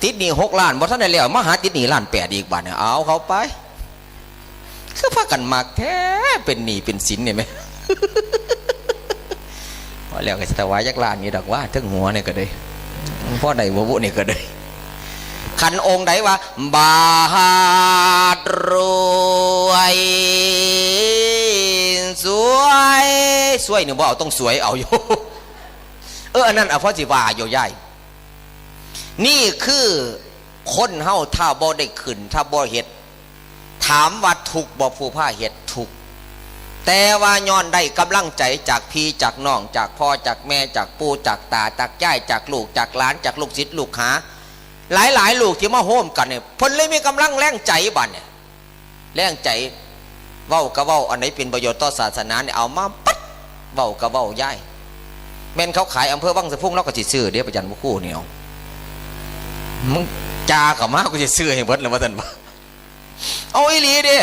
ติดหนี้6 ล้านบ่ทันได้แล้วมาหาติดหนี้1.8 ล้านอีกบาทเนี่ยเอาเขาไปคือพากันมากแท้เป็นหนี้เป็นสินเนี่ยไหมว่าแล้วก็จะถวายจักล้านนี่ดอกว่าทั้งหัวเนี่ยก็ได้พ่อใดบ่บุนี่ก็ได้ขันองค์ใดว่าบาทรวยสวยหนึ่งบ่เอาต้องสวยเอาอยู่อันนั้นเอาเพราะสิว่าอยู่ใหญ่นี่คือคนเฮาถ้าบ่ได้ขึ้นถ้าบ่เฮ็ดถามว่าทุกบ่ผู้ผ้าเฮ็ดทุกแต่ว่าย้อนได้กำลังใจจากพี่จากน้องจากพ่อจากแม่จากปู่จากตาจากย่ายจากลูกจากหลานจากลูกศิษย์ลูกหาหลายลูกที่มาโฮมกันเนี่ยเพิ่นเลยมีกำลังแรงใจบัดเนี่ยแรงใจเว้าก็เว้าอันไหนเป็นประโยชน์ต่อศาสนาเนี่ยเอามาปั๊ดเว้าก็เว้าย้ายแม่นเขาขายอำเภอวังสะพุงเราก็สิซื้อเดี๋ยวประจันบ่คู่เนี่ยมึงจาเข้ามากูสิซื้อให้เบิดแล้วว่าซั่นบ่เอาอีหลีดิ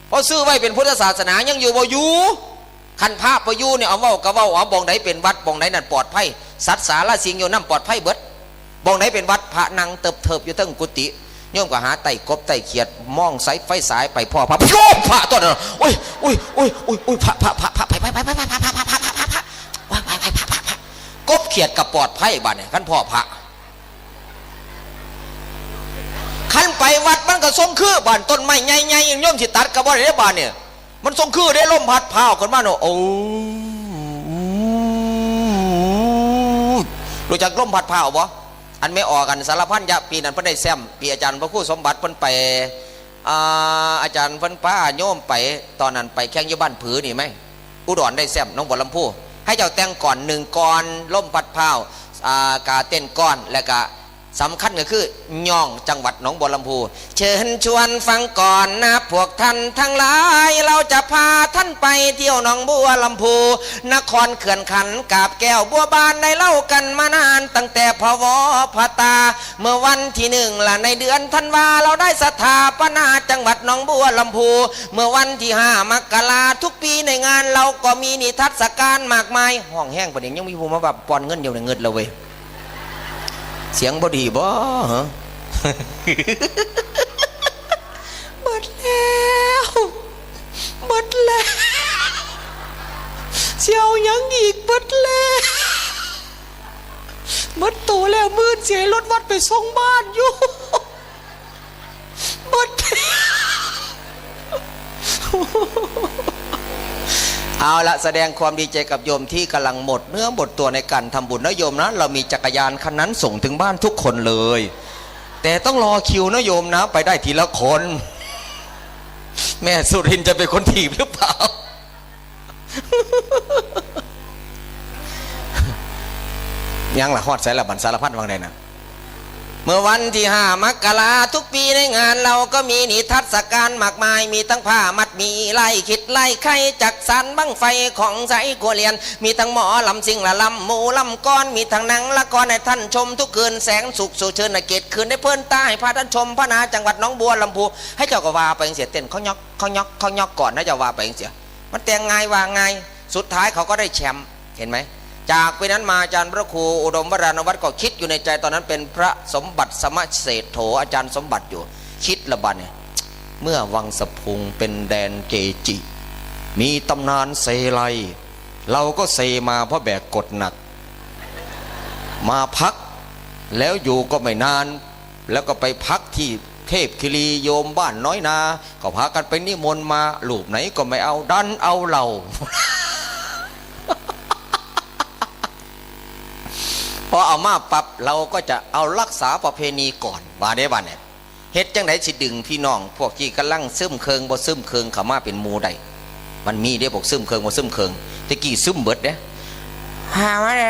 พอซื้อไว้เป็นพุทธศาสนายังอยู่บ่อยู่คันภาพบ่อยู่เนี่ยเอาเว้าก็เว้าเอาบ่งไหนเป็นวัดบ่งไหนนั่นปลอดภัยสัตว์สาระสิ่งอยู่นำปลอดภัยเบิดบ่งไหนเป็นวัดพระนั่งเติบอยู่ทั้งกุฏิโยมก็หาไต่กบไต่เขียดมองไฟสายไปพ่อพระโยมพระตัวนั้นโอ้ยพระไปกบเขียดกับปลอดภัยบ้านเนี่ยคันพ่อพระคันไปวัดมันก็ทรงคือบ้านต้นไม้ใหญ่ๆโยมสิตัดกับบ่ได้บ้านเนี่ยมันทรงคือได้ลมพัดพาวคนบ้านโอ้รู้จักลมพัดพาวบ่อันไม่ออกกันสารพันยะปีนั้นเพิ่นได้แซมปีอาจารย์พระครูสมบัติเพิ่นไปอาจารย์เพิ่นป้าโยมไปตอนนั้นไปแข่งอยู่บ้านผือนี่ไหมอุดรได้แซมน้องบัวลำพูให้เจ้าแต่งก่อน1ก่อนล่มพัดพาวกาเต้นก้อนและกะสำคัญก็คือย่องจังหวัดหนองบัวลำพูเชิญชวนฟังก่อนนะพวกท่านทั้งหลายเราจะพาท่านไปเที่ยวหนองบัวลำพูนครเขื่อนขันกาบแก้วบัวบานได้เล่ากันมานานตั้งแต่พวพตาเมื่อวันที่1ละในเดือนธันวาเราได้สถาปนาจังหวัดหนองบัวลำพูเมื่อวันที่5 มกราทุกปีในงานเราก็มีนิทรรศการมากมายห้องแห้งประเดี๋ยวยังมีผู้มาแบบปอนเงินเดียวในเงินเราเว้ยเสียงบดีบ่ฮะหมดแล้วเสียวยังอีกหมดแล้วหมดโตแล้วมื่นเสียรถวัดไปส่งบ้านอยู่หมดเอาละแสดงความดีใจกับโยมที่กำลังหมดเนื้อหมดตัวในการทำบุญนะโยมนะเรามีจักรยานคันนั้นส่งถึงบ้านทุกคนเลยแต่ต้องรอคิวนะโยมนะไปได้ทีละคนแม่สุรินจะเป็นคนถีบหรือเปล่ายังละฮอดใส่ละบันสารพัดวางใดนะเมื่อวันที่5 มกราทุกปีในงานเราก็มีนิทรรศการมากมายมีทั้งผ้ามัดมีไล่ขิดไล่ไข่จักสานบั้งไฟของใสกัวเลียนมีทั้งหมอลำซิงละลำหมูลำก้อนมีทั้งหนังละครให้ท่านชมทุกคืนแสงสุขสู่เชิญเกตคืนได้เพิ่นตาให้พาท่านชมพระนาจังหวัดหนองบัวลำพูให้เจ้าก็ว่าไปเสียเต้นเขายอกก่อนนะเจ้าว่าไปเสียมันแต่งไงว่าไงสุดท้ายเขาก็ได้แชมป์เห็นไหมจากปีนั้นมาอาจารย์พระครูอุดมวรานวัฒน์ก็คิดอยู่ในใจตอนนั้นเป็นพระสมบัติสมเศรษโถอาจารย์สมบัติอยู่คิดละบัดเนี่ยเมื่อวังสะพุงเป็นแดนเกจิมีตำนานเซไลเราก็เซมาเพราะแบกกดหนักมาพักแล้วอยู่ก็ไม่นานแล้วก็ไปพักที่เทพคิรีโยมบ้านน้อยนาก็พากันไปนิมนต์มาลูกไหนก็ไม่เอาดันเอาเราพอเอามาปั๊บเราก็จะเอารักษาประเพณีก่อนว่าได้บ้านเนี่ยเฮ็ดจังไดสิดึงพี่น้องพวกที่กำลังซึมเคิงบ่ซึมเคิงเข้ามาเป็นหมู่ได้มันมีเด้พวกซึมเคิงบ่ซึมเคิงตะกี้ซึมเบิดเด้หาว่าได้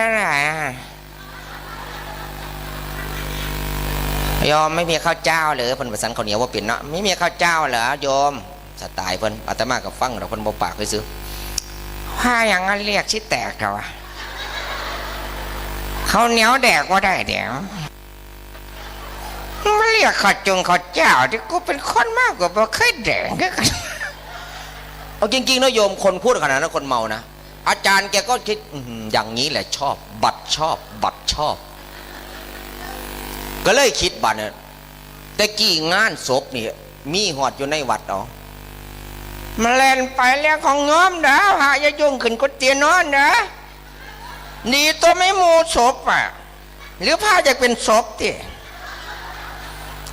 ยอมไม่มีข้าวเจ้าเหรอเพิ่นประสานข้าวเหนียวว่าเป็นเนาะไม่มีข้าวเจ้าเหรอโยมสไตล์เพิ่นอาตมาก็ฟังเราเพิ่นบ่ปากซื่อว่าอย่างนั้นเรียกสิแตกเถอะวะเขาเหนียวแดกว่าได้เดี๋ยวมาเรียกข้าวจงข้าวเจ้าที่กูเป็นคนมากกว่าบ่เคยแดกกันเอาจริงๆนะโยมคนพูดขนาดนั้นคนเมานะอาจารย์แกก็คิดอย่างนี้แหละชอบบัตรชอบ ก็เลยคิดบัดเนี่ยแต่กี่งานศพนี่มีหอดอยู่ในวัดเอามาแล่นไปแล้วของง้อมนะพระอย่ายุ่งขึ้นกุฏินอนนะนี่ตัวไม่มูศพอ่ะหรือพระจะเป็นศพที่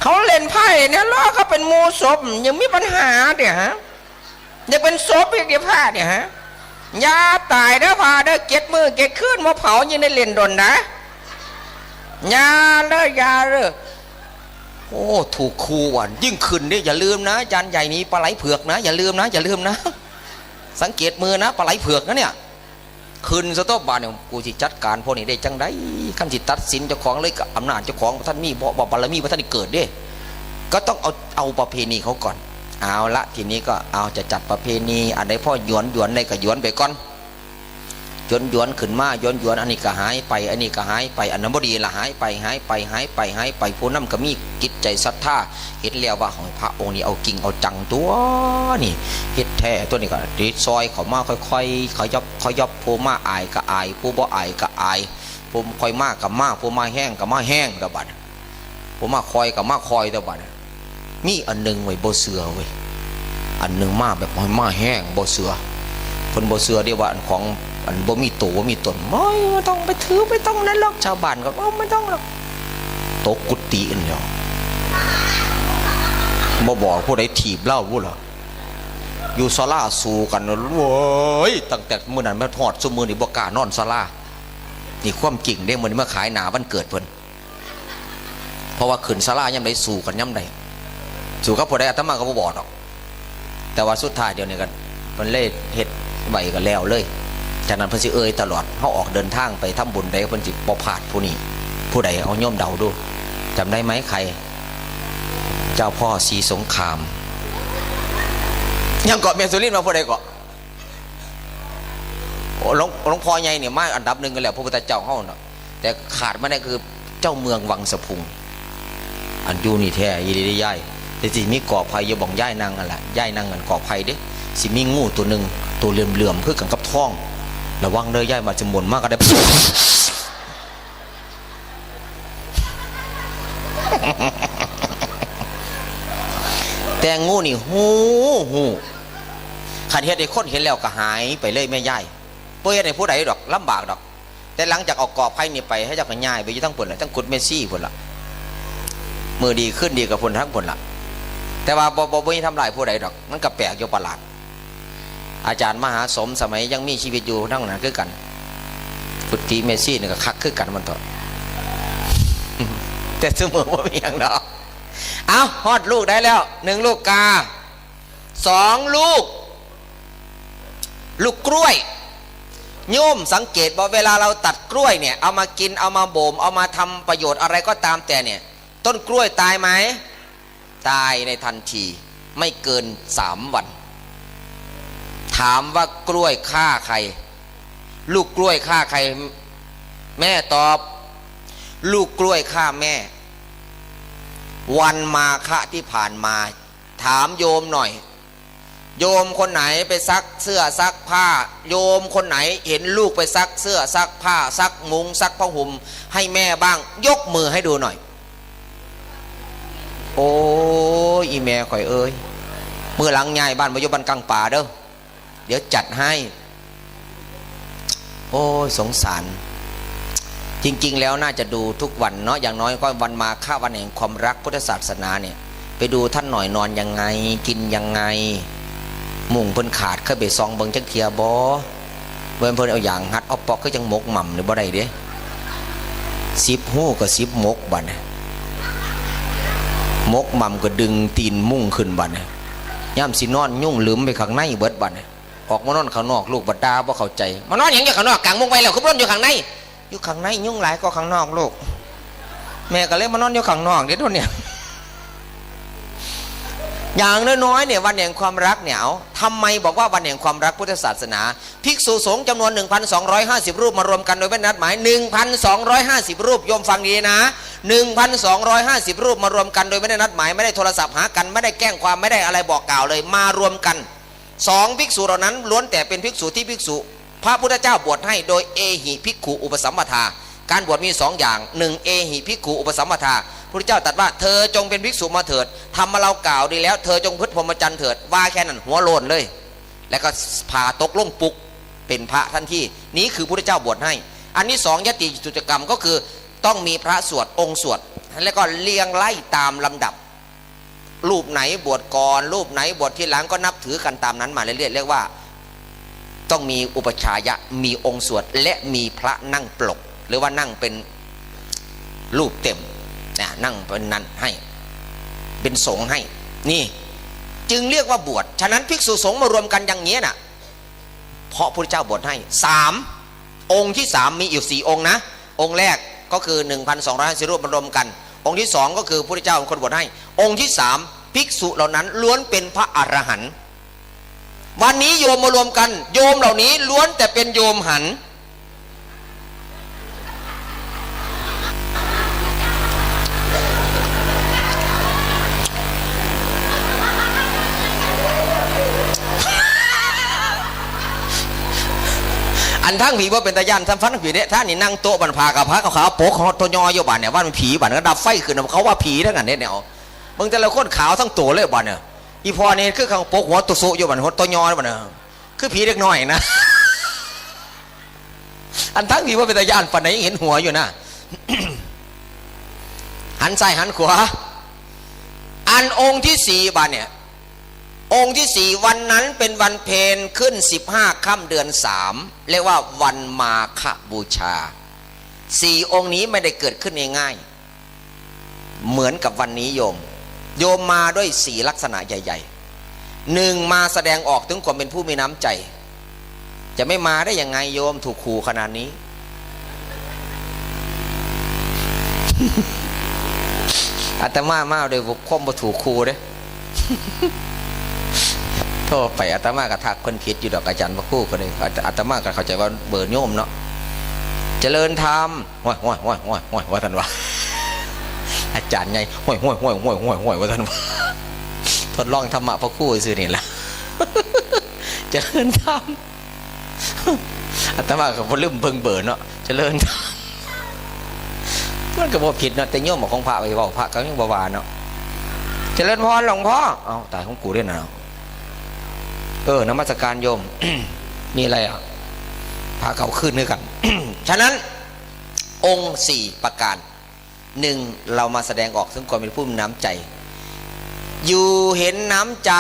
เขาเล่นไพ่เนี่ยล้อเขาเป็นมูศพยังมีปัญหาเดี๋ยวฮะยังเป็นศพอีกเดี๋ยวพระเดี๋ยวฮะยาตายนะพาเด้อเก็ดมือเก็ดขึ้นมาเผายังได้เล่นดนนะยาเด้อยาเด้อโอ้ถูกครูวันยิ่งขึ้นนี่อย่าลืมนะจานใหญ่นี้ปลาไหลเผือกนะอย่าลืมนะอย่าลืมนะสังเกตมือนะปลาไหลเผือกนะเนี่ยขึ้นสต๊อปบานเนี่ยกูสิจัดการพวกนี้ได้จังได้ขั้นสิตัดสินเจ้าของเลยกับอำนาจเจ้าของท่านมีบอกบารมีพระท่านเกิดเด้ก็ต้องเอาประเพณีเขาก่อนเอาละทีนี้ก็เอาจะจัดประเพณีอันใดพ่อหยวนในก็หยวนไปก่อนหยวนขึ้นมาหยวนอันนี้ก็หายไปอันนี้ก็หายไปอันนั้นบ่ดีละหายไปผู้นำก็มีกิจใจศรัทธาเห็นแล้วว่าของพระองค์นี้เอากิ่งเอาจังตัวนี่เฮ็ดแท้ตัวนี้ก็ดีซอยเขามาค่อยๆเขายบผู้มาอายก็อายผู้บ่อายก็อายผู้ค่อยมากก็มากผู้มาแห้งก็มาแห้งตะบัดผู้มาคอยก็มาคอยตะบัดมีอันนึงไว้บ่เสือเว้ยอันนึงมาแบบมาแห้งบ่เสือคนบ่เสือเรียกว่าอันของอันบ่มีตัวบ่มีตนไม่ต้องไปถือไม่ต้องนั่นหรอกชาวบ้านก็ไม่ต้องหรอกตกกุฏิอันเดียวบ่บอกผู้ใดถีบเล่าผู้หรออยู่ศาลาสู่กันโว้ยตั้งแต่มื้อนั้นมาทอดซุมื้อนี่บ่กล้านอนศาลานี่ความจริงเด้มื้อนี้มาขายหน้าวันเกิดเพิ่นเพราะว่าขึ้นศาลายามใดสู่กันยามใดสู่กับผู้ใดอาตมาก็บ่บอกดอกแต่ว่าสุดท้ายเดี๋ยวนี้กันเพิ่นเล่เฮ็ดไว้ก็แล้วเลยจากนั้นเพิ่นสิตลอดเขาออกเดินทางไปทำบุญใดเพิ่นสิบ่พลาดผู้นี้ผู้ใดเอาโยมเดาดูจำได้ไหมใครเจ้าพ่อศรีสงครามยังเกาะเมียสุรินทร์มาผู้ใดเกาะหลวงพ่อใหญ่เนี่ยมาอันดับหนึ่งกันแล้วพระพุทธเจ้าเฮาเนาะแต่ขาดไม่ได้คือเจ้าเมืองวังสะพุงอันอยู่นี่แท้ยีดีได้ย่ายแต่สิมีเกาะไผ่อยู่บ่องย่ายนางนั่นแหละย่ายนางกันเกาะไผ่เด้สิมีงูตัวหนึ่งตัวเหลื่อมๆคือกันกับท้องระวังเด้อย่ายมาจะหมุนมากก็ได้แต่งูนี่หูขันเฮ็ดให้คนเห็นแล้วก็หายไปเลยแม่ย่ายเพื่อให้ผู้ใดดอกลำบากดอกแต่หลังจากออกกอบไผ่นี่ไปให้เจ้าก็ย่ายไปอยู่ทั้งผลละทั้งกุดเมซี่ผลละมือดีขึ้นดีกับผลทั้งผลละแต่ว่าบ่ไม่ทำลายผู้ใดดอกมันก็แปลกอยู่ประหลาดอาจารย์มหาสมสมัยยังมีชีวิตอยู่ทั้งนั้นคือกันกุฏิเมซี่นี่ก็คักคือกันมันต่อแต่เสมอว่ามีอย่างดอกเอาฮอดลูกได้แล้ว1 ลูกกา2 ลูกกล้วยโยมสังเกตว่าเวลาเราตัดกล้วยเนี่ยเอามากินเอามาบ่มเอามาทำประโยชน์อะไรก็ตามแต่เนี่ยต้นกล้วยตายไหมตายในทันทีไม่เกิน3 วันถามว่ากล้วยฆ่าใครลูกกล้วยฆ่าใครแม่ตอบลูกกล้วยฆ่าแม่วันมาฆะที่ผ่านมาถามโยมหน่อยโยมคนไหนไปซักเสื้อซักผ้าโยมคนไหนเห็นลูกไปซักเสื้อซักผ้าซักมุ้งซักผ้าห่มให้แม่บ้างยกมือให้ดูหน่อยโอ้ยอีแม่ข่อยเอ้ยเมื่อหลังใหญ่บ้านมาอยู่บ้านกลางป่าเด้อเดี๋ยวจัดให้โอ้ยสงสารจริงๆแล้วน่าจะดูทุกวันเนาะอย่างน้อยก็วันมาฆะวันแห่งความรักพุทธศาสนาเนี่ยไปดูท่านหน่อยนอนยังไงกินยังไงมุ่งเพิ่นขาดเคยไปซองเบิ่งจักเทียบ่เพิ่นเอาอย่างฮัดเอาปอกก็จังหมกหม่ำหรือบ่ได้เด้10 หู้ก็10 มกบัดน่ะมกหม่ำก็ดึงตีนมุ่งขึ้นบัดน่ะย่ำสินอนยุ่งลืมไปข้างในเบิดบัดน่ะออกมานอนข้างนอกลูกบัดดาบ่เข้าใจมานอนหยังอยู่ข้างนอกกลางมุ้งไว้แล้วคือบ่นอนอยู่ข้างในยุ่งหลายก็ข้างนอกลูกแม่ก็เลยมานอนอยู่ข้างนอกเดี๋ยวเนี่ยอย่างน้อยๆเนี่ยวันแห่งความรักเนี่ยทำไมบอกว่าวันแห่งความรักพุทธศาสนาภิกษุสงฆ์จำนวน 1,250 รูปมารวมกันโดยไม่นัดหมาย 1,250 รูปโยมฟังดีนะ 1,250 รูปมารวมกันโดยไม่ได้นัดหมายไม่ได้โทรศัพท์หากันไม่ได้แกล้งความไม่ได้อะไรบอกกล่าวเลยมารวมกัน2 ภิกษุเหล่านั้นล้วนแต่เป็นภิกษุที่ภิกษุพระพุทธเจ้าบวชให้โดยเอหิภิกขุอุปสัมปทา การบวชมี2 อย่าง1เอหิภิกขุอุปสัมปทาพระเจ้าตรัสว่าเธอจงเป็นภิกษุมาเถิดทำมาเรากล่าวดีแล้วเธอจงพึ่งพรหมจรรย์เถิดว่าแค่นั้นหัวโลนเลยแล้วก็พาตกลงปุกเป็นพระทันทีนี้คือพระเจ้าบวชให้อันที่2ยติจุตกรรมก็คือต้องมีพระสวดองค์สวดแล้วก็เรียงไล่ตามลำดับรูปไหนบวชก่อนรูปไหนบวชทีหลังก็นับถือกันตามนั้นมาเรื่อยๆเรียกว่าต้องมีอุปชายะมีองค์สวดและมีพระนั่งปลกหรือว่านั่งเป็นรูปเต็มนะนั่งเป็นนั้นให้เป็นสงฆ์ให้นี่จึงเรียกว่าบวชฉะนั้นภิกษุสงฆ์มารวมกันอย่างนี้น่ะเพราะพระเจ้าบวชให้3องค์ที่3มีอยู่4องค์นะองค์แรกก็คือ 1,250 รูปมารวมกันองค์ที่2ก็คือพระเจ้าเป็นคนบวชให้องค์ที่3ภิกษุเหล่านั้นล้วนเป็นพระอรหันต์วันนี้โยมมารวมกันโยมเหล่านี้ล้วนแต่เป็นโยมหันต์อันทั้งผีว่าเป็นตายันทั้งฟันผีเนี่ยท่านนี่นั่งโต๊ะบรรพากับพระขาวโป๊กเขาตัวยออยู่บ้านเนี่ยว่ามันผีบ้านก็ดับไฟขึ้นเขาว่าผีทั้งนั้นเนี่ยมึงแต่ละคนขาวทั้งตัวเลยบ้านเนี่ยอีพอเนี่ยคือข้างโป๊กหัวตุโซอยู่บ้านหัวตัวยอบ้านเนี่ยคือผีเล็กน้อยนะอันทั้งผีว่าเป็นตายันฝันไหนเห็นหัวอยู่นะหันซ้ายหันขวาอันองค์ที่4บ้านเนี่ยองค์ที่4วันนั้นเป็นวันเพ็ญขึ้น15ค่ำเดือน3เรียกว่าวันมาฆบูชา4องค์นี้ไม่ได้เกิดขึ้นง่ายๆเหมือนกับวันนี้โยมมาด้วย4ลักษณะใหญ่ๆ1มาแสดงออกถึงความเป็นผู้มีน้ำใจจะไม่มาได้ยังไงโยมถูกขู่ขนาดนี้ อาตมาโดยบุคคลบ่ถูกขู่เด้โทษไปอาตมากระทักคนผิดอยู่ดอกอาจารย์พระคู่คนนี้อาตมาก็เข้าใจว่าเบอร์โยมเนาะเจริญธรรมห้วยว่าท่านว่าอาจารย์ไงห้วยว่าท่านว่าทดลองธรรมะพระคู่ซื่อนี่แหละเจริญธรรมอาตมาก็บ่ลืมเบิ่งเบอร์เนาะเจริญธรรมมันก็บ่ผิดเนาะแต่โยมของพระไปบอกพระก็ยังบ่ว่าเนาะเจริญพรหลวงพ่อเอ้าตายของกูด้วยนะนมัสการโยม มีอะไรอ่ะพาเขาขึ้นด้วยกัน ฉะนั้นองค์4ประการ1เรามาแสดงออกถึงความเป็นผู้มีน้ำใจอยู่เห็นน้ำใจ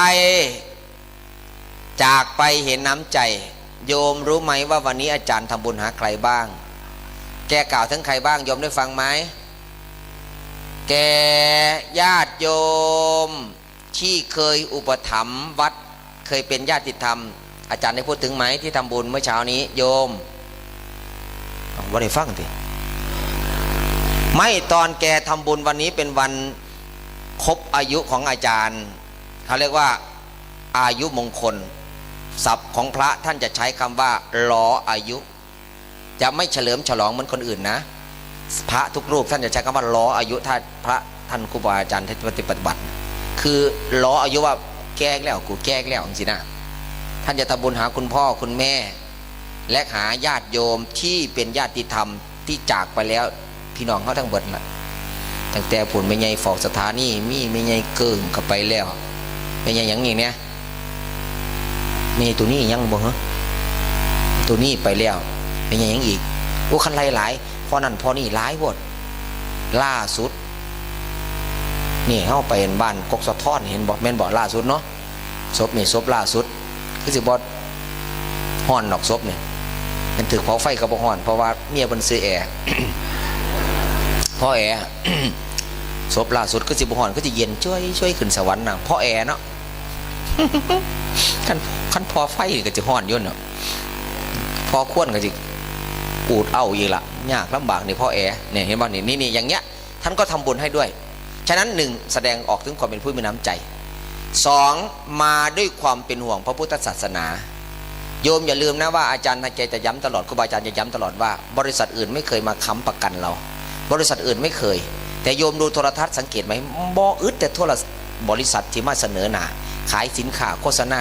จากไปเห็นน้ำใจโยมรู้ไหมว่าวันนี้อาจารย์ทำบุญหาใครบ้างแกกล่าวถึงใครบ้างโยมได้ฟังไหมแกญาติโยมที่เคยอุปถัมภ์วัดเคยเป็นญาติธรรมอาจารย์ได้พูดถึงไหมที่ทำบุญเมื่อเช้านี้โยมว่าได้ฟังสิไม่ตอนแกทำบุญวันนี้เป็นวันครบอายุของอาจารย์เขาเรียกว่าอายุมงคลศัพท์ของพระท่านจะใช้คำว่าล้ออายุจะไม่เฉลิมฉลองเหมือนคนอื่นนะพระทุกรูปท่านจะใช้คำว่าล้ออายุถ้าพระท่านครูบาอาจารย์ท่านปฏิบัติคือล้ออายุว่าแก้แล้วกูแก้แล้วจริงๆนะท่านจะทำบุญหาคุณพ่อคุณแม่และหาญาติโยมที่เป็นญาติธรรมที่จากไปแล้วพี่น้องเขาทั้งหมดละตั้งแต่ผุนไม่ใหญ่ฝอกสถานีมีไม่ใหญ่เกิ่งกับไปแล้วไม่ใหญ่อย่างนี้เนี่ยมีตัวนี้ยังบ่ฮะตัวนี้ไปแล้วไม่ใหญ่ยังอีกโอ้คันไรหลายพอนั่นพอนี่หลายบทล่าสุดนี่เข้าไปบ้านกกสะท้อนเห็นบอกแม่นบอกล่าสุดเนาะศพนี่ศพล่าสุดคือสิบอดห่อนดอกศพเนี่ยมันถือเผาไฟกับห่อนเพราะว่าเมียบนซื้อแอร์ พ่อแอร์ ศพล่าสุดก็สิบห่อนก็จะเย็นช่วยขึ้นสวรรค์นะพ่อแอร์เนาะ ขั้นพอไฟก็จะห่อนยุ่นเนาะพอควนก็จะปูดเอาอีกละยากลำบากนี่พ่อแอร์เนี่ยเห็นบ้านนี่อย่างเงี้ยท่านก็ทำบุญให้ด้วยฉะนั้น1แสดงออกถึงความเป็นผู้มีน้ำใจ2มาด้วยความเป็นห่วงพระพุทธศาสนาโยมอย่าลืมนะว่าอาจารย์ท่านจะย้ำตลอดครูบาอาจารย์จะย้ำตลอดว่าบริษัทอื่นไม่เคยมาค้ำประกันเราบริษัทอื่นไม่เคยแต่โยมดูโทรทัศน์สังเกตไหมบ่อึดแต่บริษัทที่มาเสนอหน้าขายสินค้าโฆษณา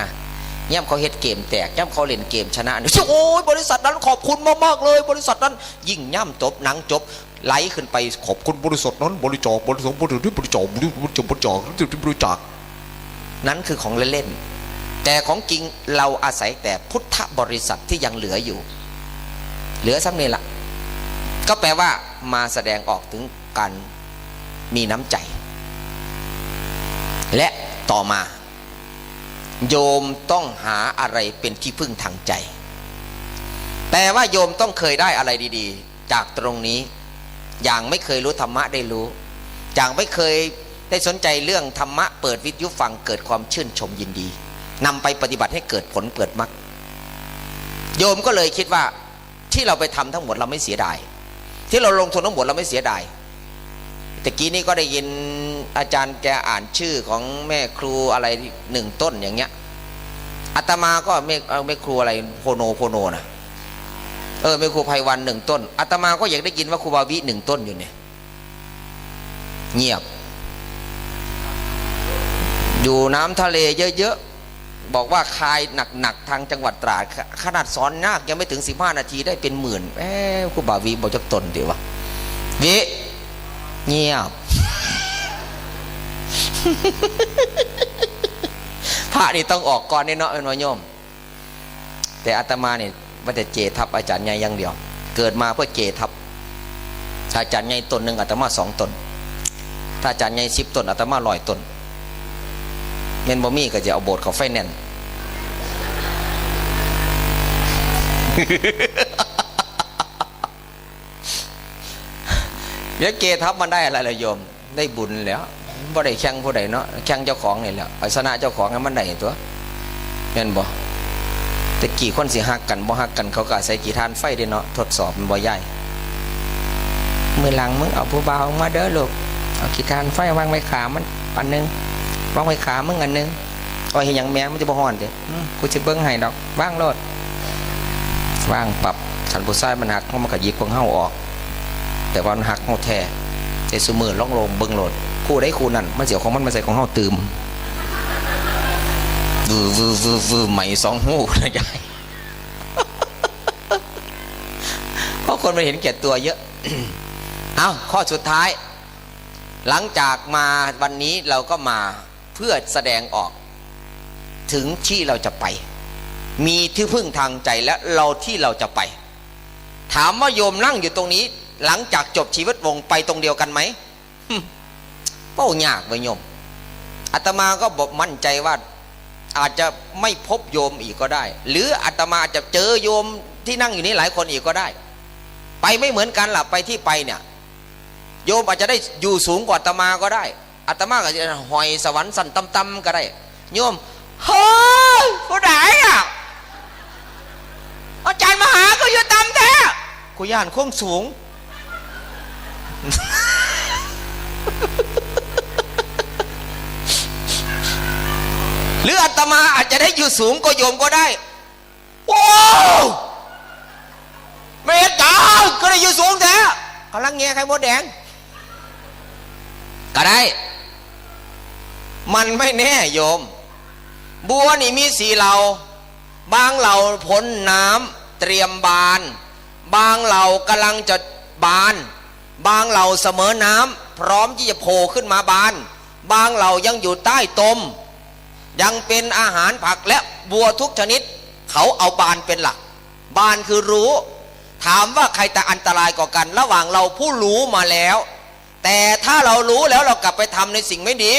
ย่ำเขาเฮ็ดเกมแตกย่ำเขาเล่นเกมชนะนี่โอ้ยบริษัทนั้นขอบคุณมากๆเลยบริษัทนั้นยิ่งย่ำจบหนังจบไหลขึ้นไปขอบคุณบริษัทนั้นบริจาคบริจาคบริจาคบริจาคบริจาคนั้นคือของเล่นๆแต่ของจริงเราอาศัยแต่พุทธบริษัทที่ยังเหลืออยู่เหลือซ้ำนี่ละก็แปลว่ามาแสดงออกถึงการมีน้ำใจและต่อมาโยมต้องหาอะไรเป็นที่พึ่งทางใจแต่ว่าโยมต้องเคยได้อะไรดีๆจากตรงนี้อย่างไม่เคยรู้ธรรมะได้รู้อย่างไม่เคยได้สนใจเรื่องธรรมะเปิดวิทยุฟังเกิดความชื่นชมยินดีนำไปปฏิบัติให้เกิดผลเกิดมรรคโยมก็เลยคิดว่าที่เราไปทำทั้งหมดเราไม่เสียดายที่เราลงทุนทั้งหมดเราไม่เสียดายตะกี้นี้ก็ได้ยินอาจารย์แกอ่านชื่อของแม่ครูอะไรหนึ่งต้นอย่างเงี้ยอาตมาก็แม่ครูอะไรโพโนนะแม่ครูไพวันหนึ่งต้นอาตมาก็อยากได้ยินว่าครูบาวิหนึ่งต้นอยู่เนี่ยเงียบอยู่น้ำทะเลเยอะๆบอกว่าคายหนักๆทางจังหวัดตราดขนาดสอนนาคยังไม่ถึง15 นาทีได้เป็นหมื่นครูบาวิบอกจักตนดีวะวิเงียบพระนี่ต้องออกก่อนนี่เนาะเป็นวโยมแต่อาตมาเนี่ยว่าแต่เจทับอาจารย์ใหญ่อย่างเดียวเกิดมาเพื่อเจทับอาจารย์ใหญ่ต้นหนึ่งอาตมา2 ต้นถ้าอาจารย์ใหญ่10 ต้นอาตมา100 ต้นเมนบ่มีก็จะเอาโบสถ์เขาไฟแนนซ์เดี๋ยวเกทับมันได้อะไรเลยโยมได้บุญแล้วบ่ได้แข่งผู้ใดเนาะแข่งเจ้าของนี่แหละเอาชนะเจ้าของให้มันได้ตัวเห็นบ่แต่กี่คนสิฮักกันบ่ฮักกันเขาก็ใส่กี่ทานไฟได้เนาะทดสอบมันบ่ใหญ่มือหลังมึงเอาผู้บ่าวมาเด้อลูกเอากี่ทานไฟวางไว้ขามันอันนึงวางไว้ขามึงอันนึงเอาเห็นอย่างแมงมันจะบ่ฮ้อนเด้กูสิเบิ่งให้ดอกวางโลดวางปรับฉันผู้ชายมันหักมันก็หยิบของเฮาออกแต่ว่ามันหักเฮาแท้แต่ซุมื้อล่องลมเบิ่งโลดคู่ได้คู่นั่นมันเสียวของมันมาใส่ของเฮาตื่มวืใหม่2 หูนะยายเพราะคนมันเห็นแก่ตัวเยอะ เอาข้อสุดท้ายหลังจากมาวันนี้เราก็มาเพื่อแสดงออกถึงที่เราจะไปมีที่พึ่งทางใจและเราที่เราจะไปถามว่าโยมนั่งอยู่ตรงนี้หลังจากจบชีวิตวงไปตรงเดียวกันไหมเป้ายากไปโยมอาตมาก็บอกมั่นใจว่าอาจจะไม่พบโยมอีกก็ได้หรืออาตมาจะเจอโยมที่นั่งอยู่นี้หลายคนอีกก็ได้ไปไม่เหมือนกันล่ะไปที่ไปเนี่ยโยมอาจจะได้อยู่สูงกว่าอาตมาก็ได้อาตมาก็จะหอยสวรรค์สั่นต่ำๆก็ได้โยมเฮ้ยผู้ใดอ่ะอาจารย์มหาก็อยู่ต่ำแท้กูย่านโค้งสูงหรืออาตมาอาจจะได้อยู่สูงกว่าโยมก็ได้โอ้เมตตาก็ได้อยู่สูงแท้กำลังแง่ไข่มดแดงก็ได้มันไม่แน่โยมบัวนี่มี4 เหล่าบางเหล่าพ้นน้ำเตรียมบานบางเหล่ากำลังจะบานบางเหล่าเสมอน้ำพร้อมที่จะโผล่ขึ้นมาบานบางเหล่ายังอยู่ใต้ตมยังเป็นอาหารผักและบัวทุกชนิดเขาเอาบานเป็นหลักบานคือรู้ถามว่าใครจะอันตรายกว่ากันระหว่างเราผู้รู้มาแล้วแต่ถ้าเรารู้แล้วเรากลับไปทำในสิ่งไม่ดี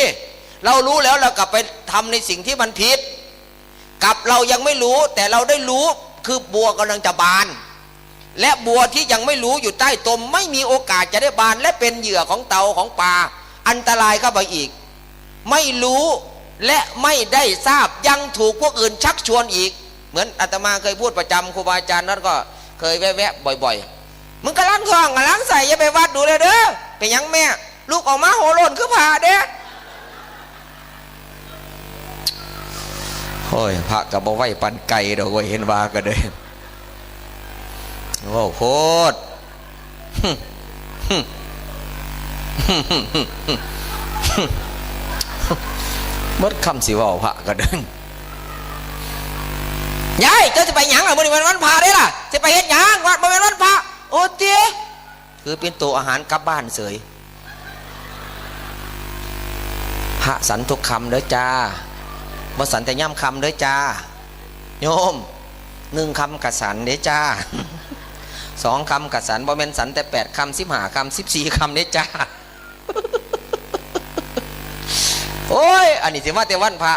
เรารู้แล้วเรากลับไปทำในสิ่งที่มันผิดกับเรายังไม่รู้แต่เราได้รู้คือบัวกำลังจะบานและบัวที่ยังไม่รู้อยู่ใต้ตมไม่มีโอกาสจะได้บานและเป็นเหยื่อของเต่าของปลาอันตรายเข้าไปอีกไม่รู้และไม่ได้ทราบยังถูกพวกอื่นชักชวนอีกเหมือนอาตมาเคยพูดประจำครูบาอาจารย์นั้นก็เคยแวะๆบ่อยๆมึงกำลังท้องกำลังใส่อย่าไปวัดดูเลยเด้อเป็นยังแม่ลูกออกมาโหโลนคือผ่าเด้อโอ้ยพระกับบ่ไหวปันไก่ดอกว่าเห็นว่าก็เลยโอ้โคตรมดคำสิว่าพระก็เดิน ยายเจ้าจะไปหยังล่ะมื้อนี้วันพระเด้ล่ะจะไปเฮ็ดหยังวัดบ่แม่นวันพระโอ้เตี้ยคือเป็นตัวอาหารกลับบ้านเสยพระสันทุกคำเด้อจ้าบ่สันแต่ย่ำคำเด้อจ้าโยม1 คำกะสันเด้อจ้า2 คำกะสันบ่แม่นสันแต่8 คำ15 คำ14 คำเด้อจ้าโอ้ยอันนี้สิมาแต่วันพระ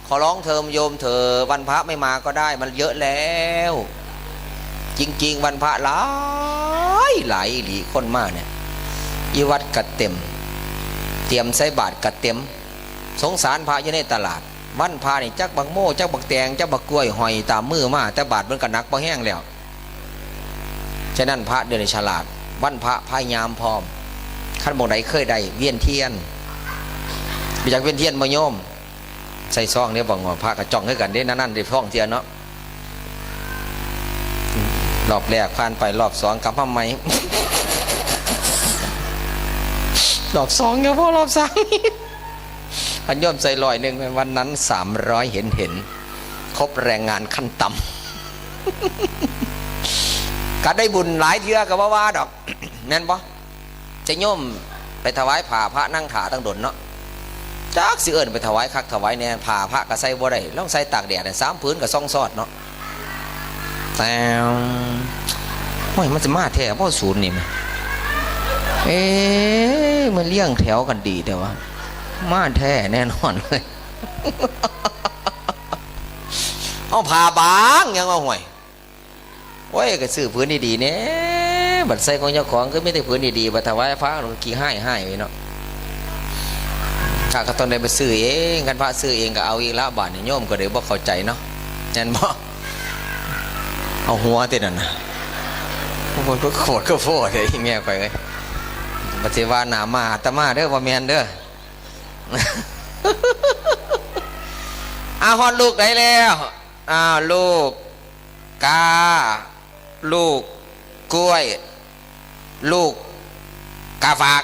ขอร้องเธอโยมเธอวันพระไม่มาก็ได้มันเยอะแล้วจริงๆวันพระหลายหลีคนมากเนี่ยยี่วัดกัดเต็มเตรียมใส่บาตรกัดเต็มสงสารพระอยู่ในตลาดวันพระนี่จักบักโม่จักบักแตงจักบักกล้วยหอยตามมือมาแต่บาตรมันก็หนักพอแห้งแล้วฉะนั้นพระเดินฉลาดวันพระพายามพร้อมขั้นบงไหนเคยได้เวียนเทียนไปจากเวียนเทียนมาโยมใส่ซองเนี่ยบอกว่าพระกระจ่องให้กันได้นั่นได้ฟ้องเทียนเนาะรอบแรกผ่านไปรอบ2กลับมาใหม่รอบ2ยังพอรอบ3พันโยมใส่100วันนั้น300เห็นครบแรงงานขั้นต่ำก็ได้บุญหลายเทื่อกับว่าดอกแม่นปะจะโยมไปถวายผ่าพระนั่งถาตั้งดนเนาะจักสิเอิญไปถวายคักถวายเนี่ยผ่าพระก็ใส่บ่ได้ต้องใส่ตากแดด3 พื้นกับซ่องซอดเนาะแต่โอ้ยมันจะมาแท้เพราะศูนย์นี่มั้ยมันเลี้ยงแถวกันดีแต่ว่ามาแท้แน่นอนเลยเอาผ่าบางยังเอาห่วยโอ้ยก็ซื้อพื้นดีๆเนี่ยบัดใส่ของเจ้าของก็ไม่ได้พื้นดีๆบัดถวายพระกี่ให้ไว้เนาะข้าก็ต้องได้ไปซื้อเองกันพระซื้อเองก็เอาอีกละบาทโยมก็เดี๋ยวบอกเข้าใจเนาะนั่นบอกเอาหัวติดนั่นนะบางคนก็โคตรก็โฟดเลยแง่ไปเลยปฏิวัติหนามาตมาเด้อว่าแมนเด้อฮอนลูกได้แล้วลูกกาลูกกล้วยลูกกาฝาก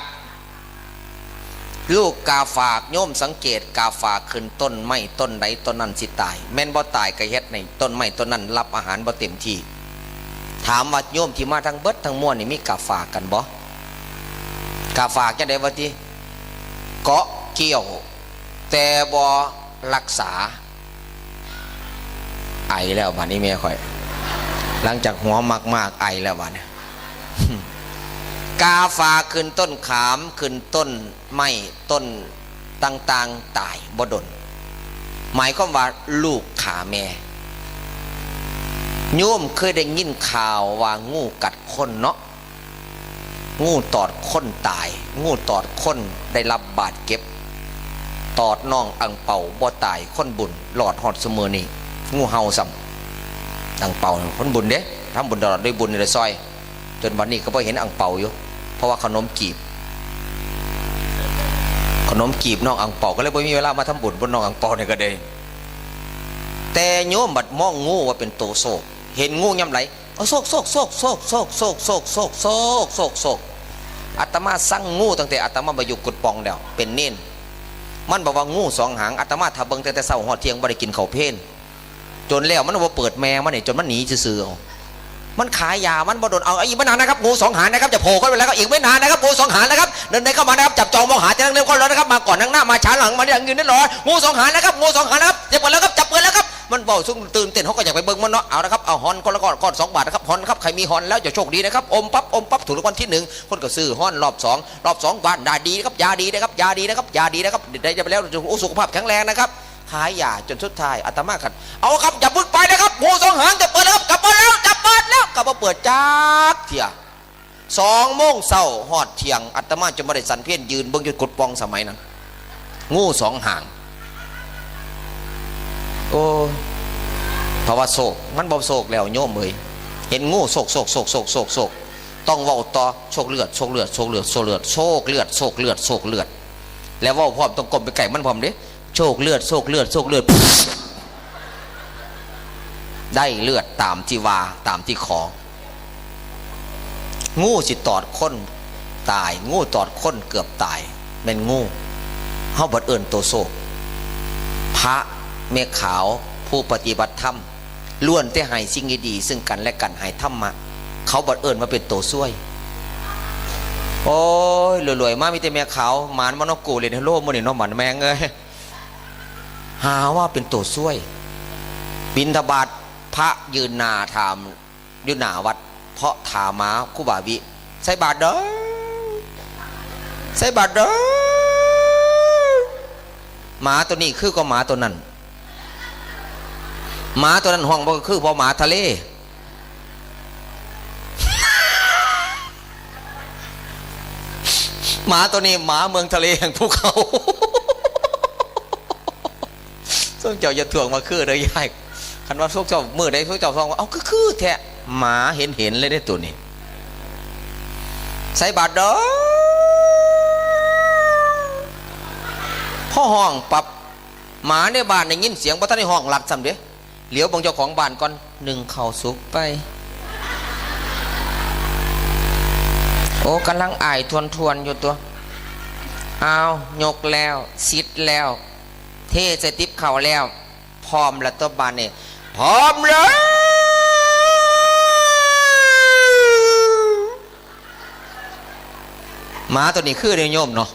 ลูกกาฝากโยมสังเกตกาฝากขึ้นต้นไม้ต้นใดต้นนั้นสิตายแม่นบ่ตายก็เฮ็ดในต้นไม้ต้นนั้นรับอาหารบ่เต็มที่ถามว่าโยมที่มาทั้งเบิดทั้งมวลนี่มีกาฝากกันบ่กาฝากจะได้ว่าที่เกาะเกี่ยวแต่บ่รักษาไอแล้วบัดนี้แม่ค่อยหลังจากหัวมากๆไอแล้วบัดนี้กาฝากขึ้นต้นขามขึ้นต้นไม้ต้นต่างๆตายบ่ดนหมายความว่าลูกขาแม่โยมเคยได้ยินข่าวว่างูกัดคนเนาะงูตอดคนตายงูตอดคนได้รับบาดเจ็บตอดน้องอังเป่าบ่ตายคนบุญหลอดหอดเสมอนี่งูเห่าซ้ำอังเป่าคนบุญเด้ทำบุญตลอดด้วยบุญในซอยจนวันนี้ก็พอเห็นอังเป่าอยู่เพราะว่าขนมกีบน้องอังเป่าก็เลยไม่มีเวลามาทำบุญบนน้องอังเป่าเนี่ยก็ได้แต่โยมบัดมองงูว่าเป็นโตโศกเห็นงูย่ำไหลโศกอาตมาสั่งงูตั้งแต่อาตมามาอยู่กุดปองแล้วเป็นเน้นมันบอกว่างู2 หางอาตมาถ้าเบิ่งแต่เช้าหอดเที่ยงบ่ได้กินข้าวเพลนจนแล้วมันว่าเปิดแมงมันเนี่ยจนมันหนีซื่อมันขายยามันบ่โดนเอาอีกไม่นานนะครับงู2 หางนะครับจะโผล่เข้าไปแล้วก็อีกไม่นานนะครับงู2 หางนะครับเดินเข้ามานะครับจับจองมองหาจะนั่งเร็วก็รอนะครับมาก่อนนั่งหน้ามาช้าหลังมาอย่างยืนนั่นรองู2 หางนะครับงู2 หางนะครับจับปืนแล้วครับจับปืนแล้วครับมันเบาซึ่งตื่นเต้นเขาก็อยากไปเบิ่งมันเนาะเอาละครับเอาฮอนคนละก้อน2 บาทนะครับฮอนครับใครมีฮอนแล้วจะโชคดีนะครับอมปั๊บถูกรางวัลที่1คนก็ซื้อฮอนรอบ2บาทได้ดีครับยาดีนะครับยาดีนะครับได้จะไปแล้วสุขภาพแข็งแรงนะครับขายยาจนสุดท้ายอาตมาขัดเอาครับอย่าพึ่งไปนะครับงู2 หางจะเปิดแล้วครับกลับมาแล้วจับเปิดแล้วกลับมาเปิดจักเถี่ย2 โมงเช้าหอดเที่ยงอาตมาจะมาได้สันเพี้ยนยืนเบิ่งจุดกดปองสมัยนั้นงู2 หางโอ้เพราะว่าโศกมันบ่โศกแล้วโยมเอ้ยเห็นงูโศกต้องเว้าต่อโชคเลือดแล้วเว้าพร้อมต้องก้มไปไก่มันพร้อมเด้โชคเลือดได้เลือดตามที่ว่าตามที่ของูสิตอดคนตายงูตอดคนเกือบตายเป็นงูเฮาบัดเอิ้นโตโศกพระเมฆขาวผู้ปฏิบัติธรรม ล้วนแต่ให้สิ่งดีๆซึ่งกันและกันให้ธรรมะเขาบัดเอิญมาเป็นโตซ้วยโอ้ยรวยๆมากมีแต่แม่ขาวหมานมันนกกูเลยในโลกมันนี่น้องหมันแมงเลยหาว่าเป็นโตซ้วยบิณฑบาตพระยืนนาถามยืนนาวัดเพราะถามมาคู่บาวิใส่บาตรเด้อใส่บาตรเด้อหมาตัวนี้คือก็หมาตัวนั้นหมาตัวนั้นห้องบ่คือพอหมาทะเลหมาตัวนี้หมาเมืองทะเลแห่งภูเขาส่วนเจ้าจะถ่วงมาคือเลยยายคันว่าพวกเจ้ามือได้พวกเจ้าทองว่าเอาคือแท้หมาเห็นเลยได้ตัวนี้ใส่บาตรเด้อพ่อห้องปรับหมาในบ้านได้ยินเสียงพระท่านในห้องหลัดซ้ำเด้เหลียวบังเจ้าของบ้านก่อนหนึ่งเข่าสุกไปโอ้กำลังอ่ายทวนอยู่ตัวเอายกแล้วซิดแล้วเทใส่ติ๊บเข่าแล้วพร้อมแล้วตัวบ้านเนี่ยพร้อมแล้วหมาตัวนี้คือเดียวโยมเนาะ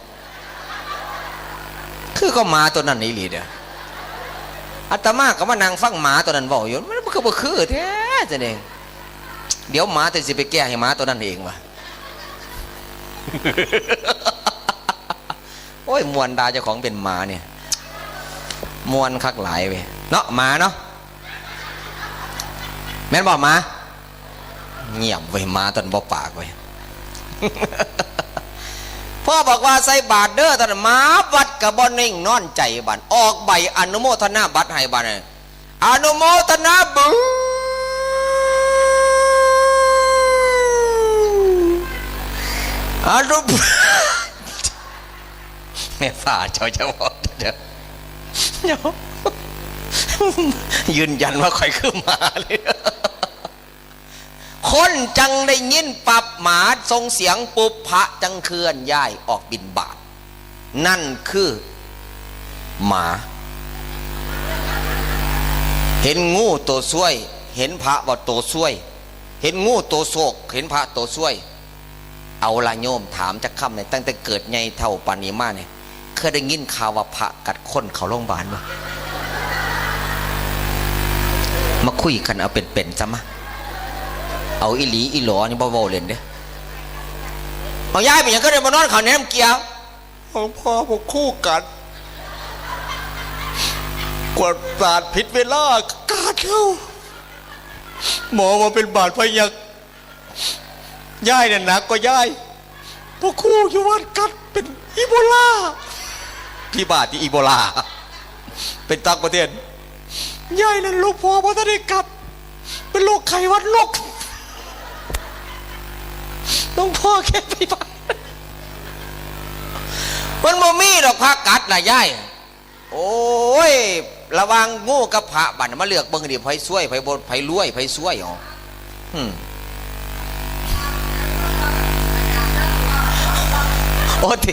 คือก็หมาตัวนั้นนี่หลีเด้ออาตมาก็มานั่งฟังหมาตัวนั้นบอกอยู่มันคือแท้จะเองเดี๋ยวหมาตัวสิไปแก้ให้หมาตัวนั้นเองวะโอ้ยมวนดาเจ้าของเป็นหมาเนี่ยมวนคักหลายเว้ยเนาะหมาเนาะแม่นบอกหมาเงียบเว้ยหมาตอนบ่ปากเว้ยพ่อบอกว่าใส่บาตรเด้อท่านหมาบัดกับบอนิ่งนอนใจบันออกใบอนุโมทนาบัตรให้บันอนุโมทนาบุอนุแม่ฝ่าเจ้าจะบอกเด้อยืนยันว่าใครคือหมาเลยคนจังได้ยินปับหมาทรงเสียงปุบพระจังเคลื่อนย้ายออกบิณฑบาตนั่นคือหมาเห็นงูตัวซ้วยเห็นพระว่าตัวซ้วยเห็นงูตัวโศกเห็นพระตัวซ้วยเอาละโยมถามจะคำเนี่ยตั้งแต่เกิดไงเท่าปานิมาเนี่ยเคยได้ยินข่าวว่าพระกัดคนเขาโรงพยาบาลมั้ยมาคุยกันเอาเป็นๆซะมะเอาอีหลีอีหลอนี่บ่เว้าเล่นเด้เอาย้ายไปยังก็ได้มานอนเขาแหนมเกียวของพ่อผมคู่กันกวดบาดผิดเวลากาดเข้าหมอมาเป็นบาดพยักย้ายเนี่ยหนักกว่าย้ายพวกคู่อยู่วัดกัดเป็นอีโบลาที่บาดที่อีโบลาเป็นต่างประเทศย้ายนั่นลูกพ่อพระท่านได้กลับเป็นโรคไข้หวัดนกต้องพ่อแค่ไปบ้านมันบ่มีดอกพระกัดน่ะยายโอ้ยระวังงูกับพระบัดมาเลือกเบิ่งดิไผช่วยไผบ่ไผรวยไผช่วยอ๋อโอ้ติ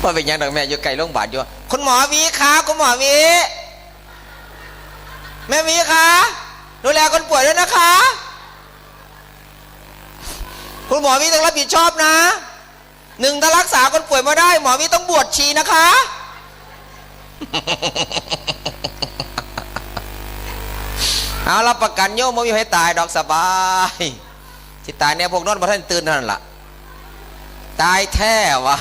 ว่าเป็นยังดอกแม่อยู่ไกลโรงพยาบาลอยู่คุณหมอวีคะคุณหมอวีแม่วีคะดูแลคนป่วยด้วยนะคะคุณหมอวิต้องรับผิดชอบนะหนึ่งถ้ารักษาคนป่วยมาได้หมอวิต้องบวชชีนะคะเอารับประกันโยมไม่มีใครตายดอกสบายที่ตายเนี่ยพวกนอนมาท่านตื่นเท่านั้นล่ะตายแท้วะ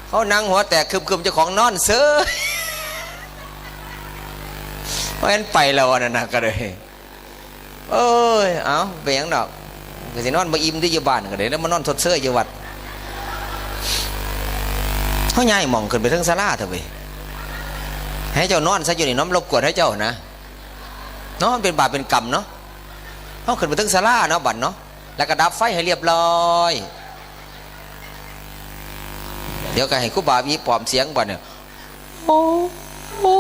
เขานั่งหัวแตกคึมๆเจ้าของนอนเซ้อเพราะฉะนั้นไปแล้วนั่นนะก็เลยเอ้ยเอาเบียงดอกก็สินอนมาอิ่มที่อยู่บ้านก็ได้แล้วมานอนสดเสื้ออยู่วัดเขาย้ายมองขึ้นไปทั้งศาลาเถอะไปให้เจ้านอนซะอยู่นี่น้อมรบกวนให้เจ้านะเนาะเป็นบาปเป็นกรรมเนาะเขาขึ้นไปทั้งศาลาเนาะบัดเนาะแล้วก็ดับไฟให้เรียบร้อยเดี๋ยวก็ให้ครูบาวีปลอมเสียงบัดเนี่ยโอ้โอ้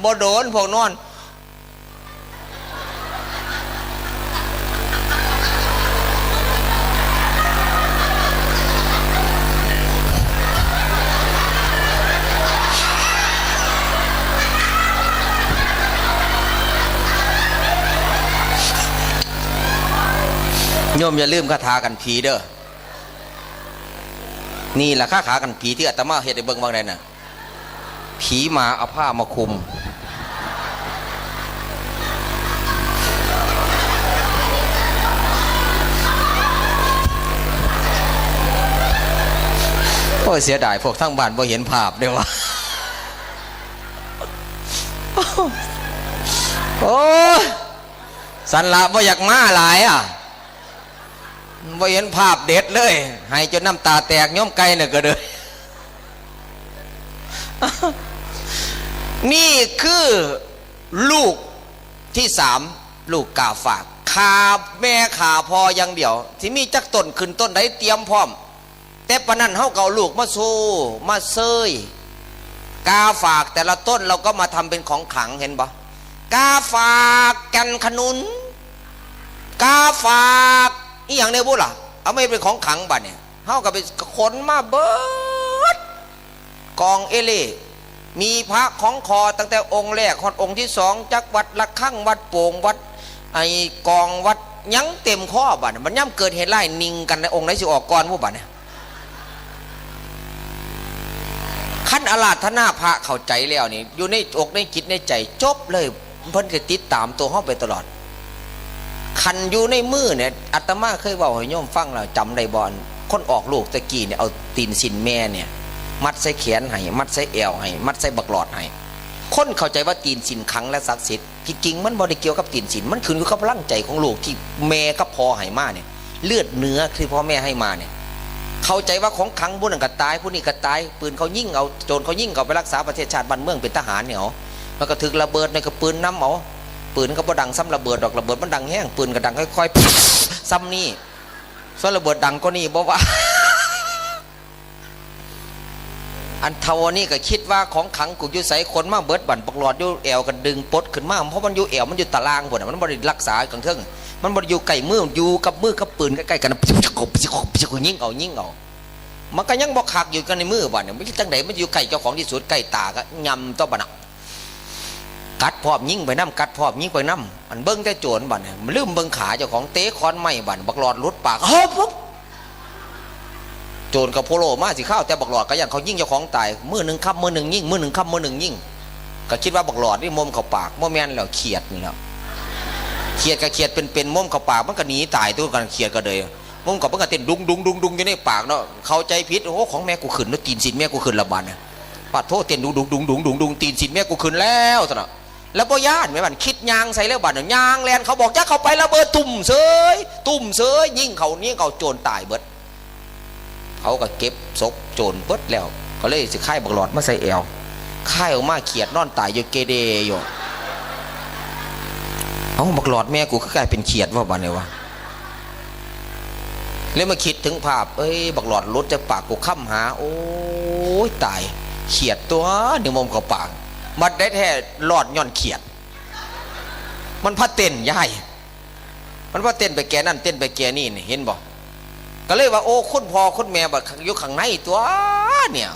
บ่โดนพวกนอน โยมอย่าลืมคาถากันผีเด้อนี่แหละคาถากันผีที่อาตมาเฮ็ดให้เบิ่งบางได้น่ะผีมาเอาผ้ามาคลุมโอ้ยเสียดายพวกทั้งบ้านบ่เห็นภาพเด้อวะโอ้สันละบ่อยากมาหลายอ่ะบ่เห็นภาพเด็ดเลยให้จนน้ำตาแตกย้อมไก่เนี่ยก็เลยนี่คือลูกที่สามลูกกาฝากขาแม่ขาพออย่างเดียวที่มีจักต้นขึ้นต้นไหนเตรียมพร้อมแต่ปะนั้นเฮาเก่าลูกมาสู้มาเซยกาฝากแต่ละต้นเราก็มาทำเป็นของขลังเห็นปะกาฝากกันขนุนกาฝากอีอย่างในบุล่ะเอาไม่เป็นของขลังบัดเนี่ยเฮาก็ไปขนมาเบิดกองเอเล่มีพระของคอตั้งแต่องค์แรกองค์ที่สองจักวัดละคั่งวัดโป่งวัดไอกองวัดยังเต็มข้อบัดมันย่ำเกิดเหตุไล่นิ่งกันในองค์ไหนสิออกก่อนผู้บัดเนี่ยขั้นอาราธนาพระเข้าใจแล้วนี่อยู่ในอกในจิตในใจจบเลยเพิ่นจะติดตามตัวห้องไปตลอดคันอยู่ในมือเนี่ยอาตมาเคยบอกให้โยมฟังแล้วจำได้บอลคนออกลูกตะกี้เนี่ยเอาตีนสินแม่เนี่ยมัดใส่แขนให้มัดใส่เอวให้มัดใส่บักหลอดให้คนเข้าใจว่าตีนสินขังและศักดิ์สิทธิ์ที่จริงมันบ่ได้เกี่ยวกับตีนสินมันขึ้นอยู่กับพลังใจของลูกที่แม่กับพ่อให้มาเนี่ยเลือดเนื้อที่พ่อแม่ให้มาเนี่ยเข้าใจว่าของขังผู้นั้นก็ตายผู้นี้ก็ตายปืนเขายิ่งเอาโจรเขายิ่งเอาไปรักษาประเทศชาติบ้านเมืองเป็นทหารเนี่ยมันก็ถึกระเบิดในกระปืนน้ำเอาปืนก็บ่ดังซ้ำระเบิดดอกระเบิดมันดังแห้งปืนก็ดังค่อยๆซ้ำนี่ส่วนระเบิดดังก็นี่บอกว่าอันเทวนี่ก็คิดว่าของขังกูอยู่ใส่คนมาเบิดบั่นปลอดอยู่แอวกันดึงปดขึ้นมาเพราะมันอยู่แอวมันอยู่ตารางผลมันบริรักษากันเทิงมันบริอยู่ไก่มืออยู่กับมือกับปืนใกล้ๆกันยิ่งเอามันก็ยังบอกขักอยู่กันในมือบั่นไม่ใช่จังไหนมันอยู่ไก่เจ้าของที่สุดไก่ตาก็ยำต้อบั่นกัดพร้อมยิ่งไปน้ำกัดพร้อมยิ่งไปน้ำอันเบิ้งแต่โจรบั่นมันลืมเบิ้งขาเจ้าของเตะคอนไม้บั่นบักหลอดลุดปากเฮ้ยปุ๊บโจรกับโพโลมาสิข้าวแต่บักหลอดก็ยังเขายิ่งเจ้าของตายมือหนึ่งคับมือหนึ่งยิ่งมือหนึ่งคับมือหนึ่งยิ่งก็คิดว่าบักหลอดนี่มุมเขาปากโมแมนแล้วเขียดนี่แล้วเขียดกับเขียดเป็นมุมเขาปากมันก็หนีตายตัวกันเขียดก็เลยมุมกับมันก็เต้นดุงอยู่ในปากเนาะเข้าใจผิดโอ้ของแม่กูขึ้นแล้วตีนสินแม่กูขึ้นละบาดเนี่ยปัดโทษเต้นดุงตีนสินแม่กูขึ้นแล้วตลอดแล้วพ่อย่านแม่บันคิดยางใส่แล้วบัดเนี่ยยางแลนเขาบอกจะเข้าไประเบิดตุ่มเสยยิ่งเขานี่เขาโจรตายเบิดเขาก็เก็บศพโจรเบิดแล้วก็เลยสิค่ายบักหลอดมาใส่แอวค่ายออกมาเขียดนอนตายอยู่เกเรอยู่เอาบักหลอดแม่กูก็กลายเป็นเขียดว่าบ้านเลยวะเลยมาคิดถึงภาพบักหลอดรถจะปากกูค้ำหาโอ้ยตายเขียดตัวหนึ่งมุมเขาปากมันได้แท้หลอดย่อนเขียดมันพัดเต้นย่ายมันพัดเต้นไปแกนั่นเต้นไปแกนี่เห็นบ่ก็เลยว่าโอ้คุณพ่อคุณแม่บัดอยู่ข้างในตัวเนี่ย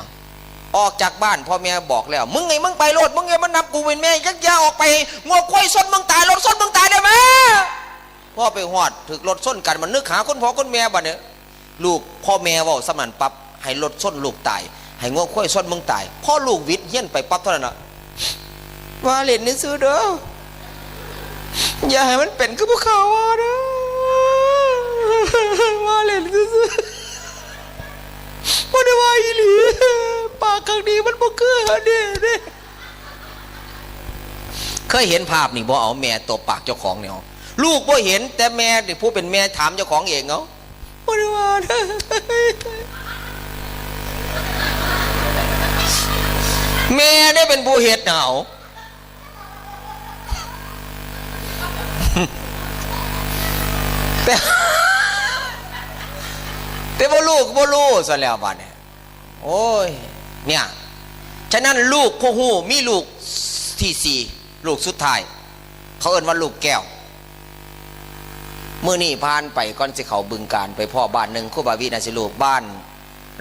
ออกจากบ้านพ่อแม่บอกแล้วมึงไงมึงไปรถมึงไงมันนับกูเป็นแม่ยักยาออกไปงัวควายส้นมึงตายรถส้นมึงตายได้ไหมพ่อไปหอดถึกรถส้นกันมันนึกหาคุณพ่อคุณแม่บัดเนี่ยลูกพ่อแม่ว่าสมันปั๊บให้รถส้นลูกตายให้งัวควายส้นมึงตายพ่อลูกวิทย์เฮี้ยนไปปั๊บเท่านั้นนะว่าเล่นนี่ซื้อเด้ออย่าให้มันเป็นคือพวกเขาเด้อว่าเล่นซื้อว่าได้ว่าอีหลีปากข้างนี้มันบ่เกือเนี่ยเคยเห็นภาพนี่บ่เอาแม่ตบปากเจ้าของเนี่ยลูกบ่เห็นแต่แม่ผู้เป็นแม่ถามเจ้าของเองเอาว่าได้ว่าแม่ได้เป็นผู้เหตุหนาวแต่ว่าลูกบ่รู้ซะแล้วบัดเนี่ยโอ้ยเนี่ยฉะนั้นลูกพ่อหูมีลูกที่สี่ลูกสุดท้ายเขาเอิ้นว่าลูกแก้วมื้อนี้ผ่านไปก่อนสิเขาบึงการไปพ่อบ้านหนึ่งครูบาวิน่าสิลูกบ้าน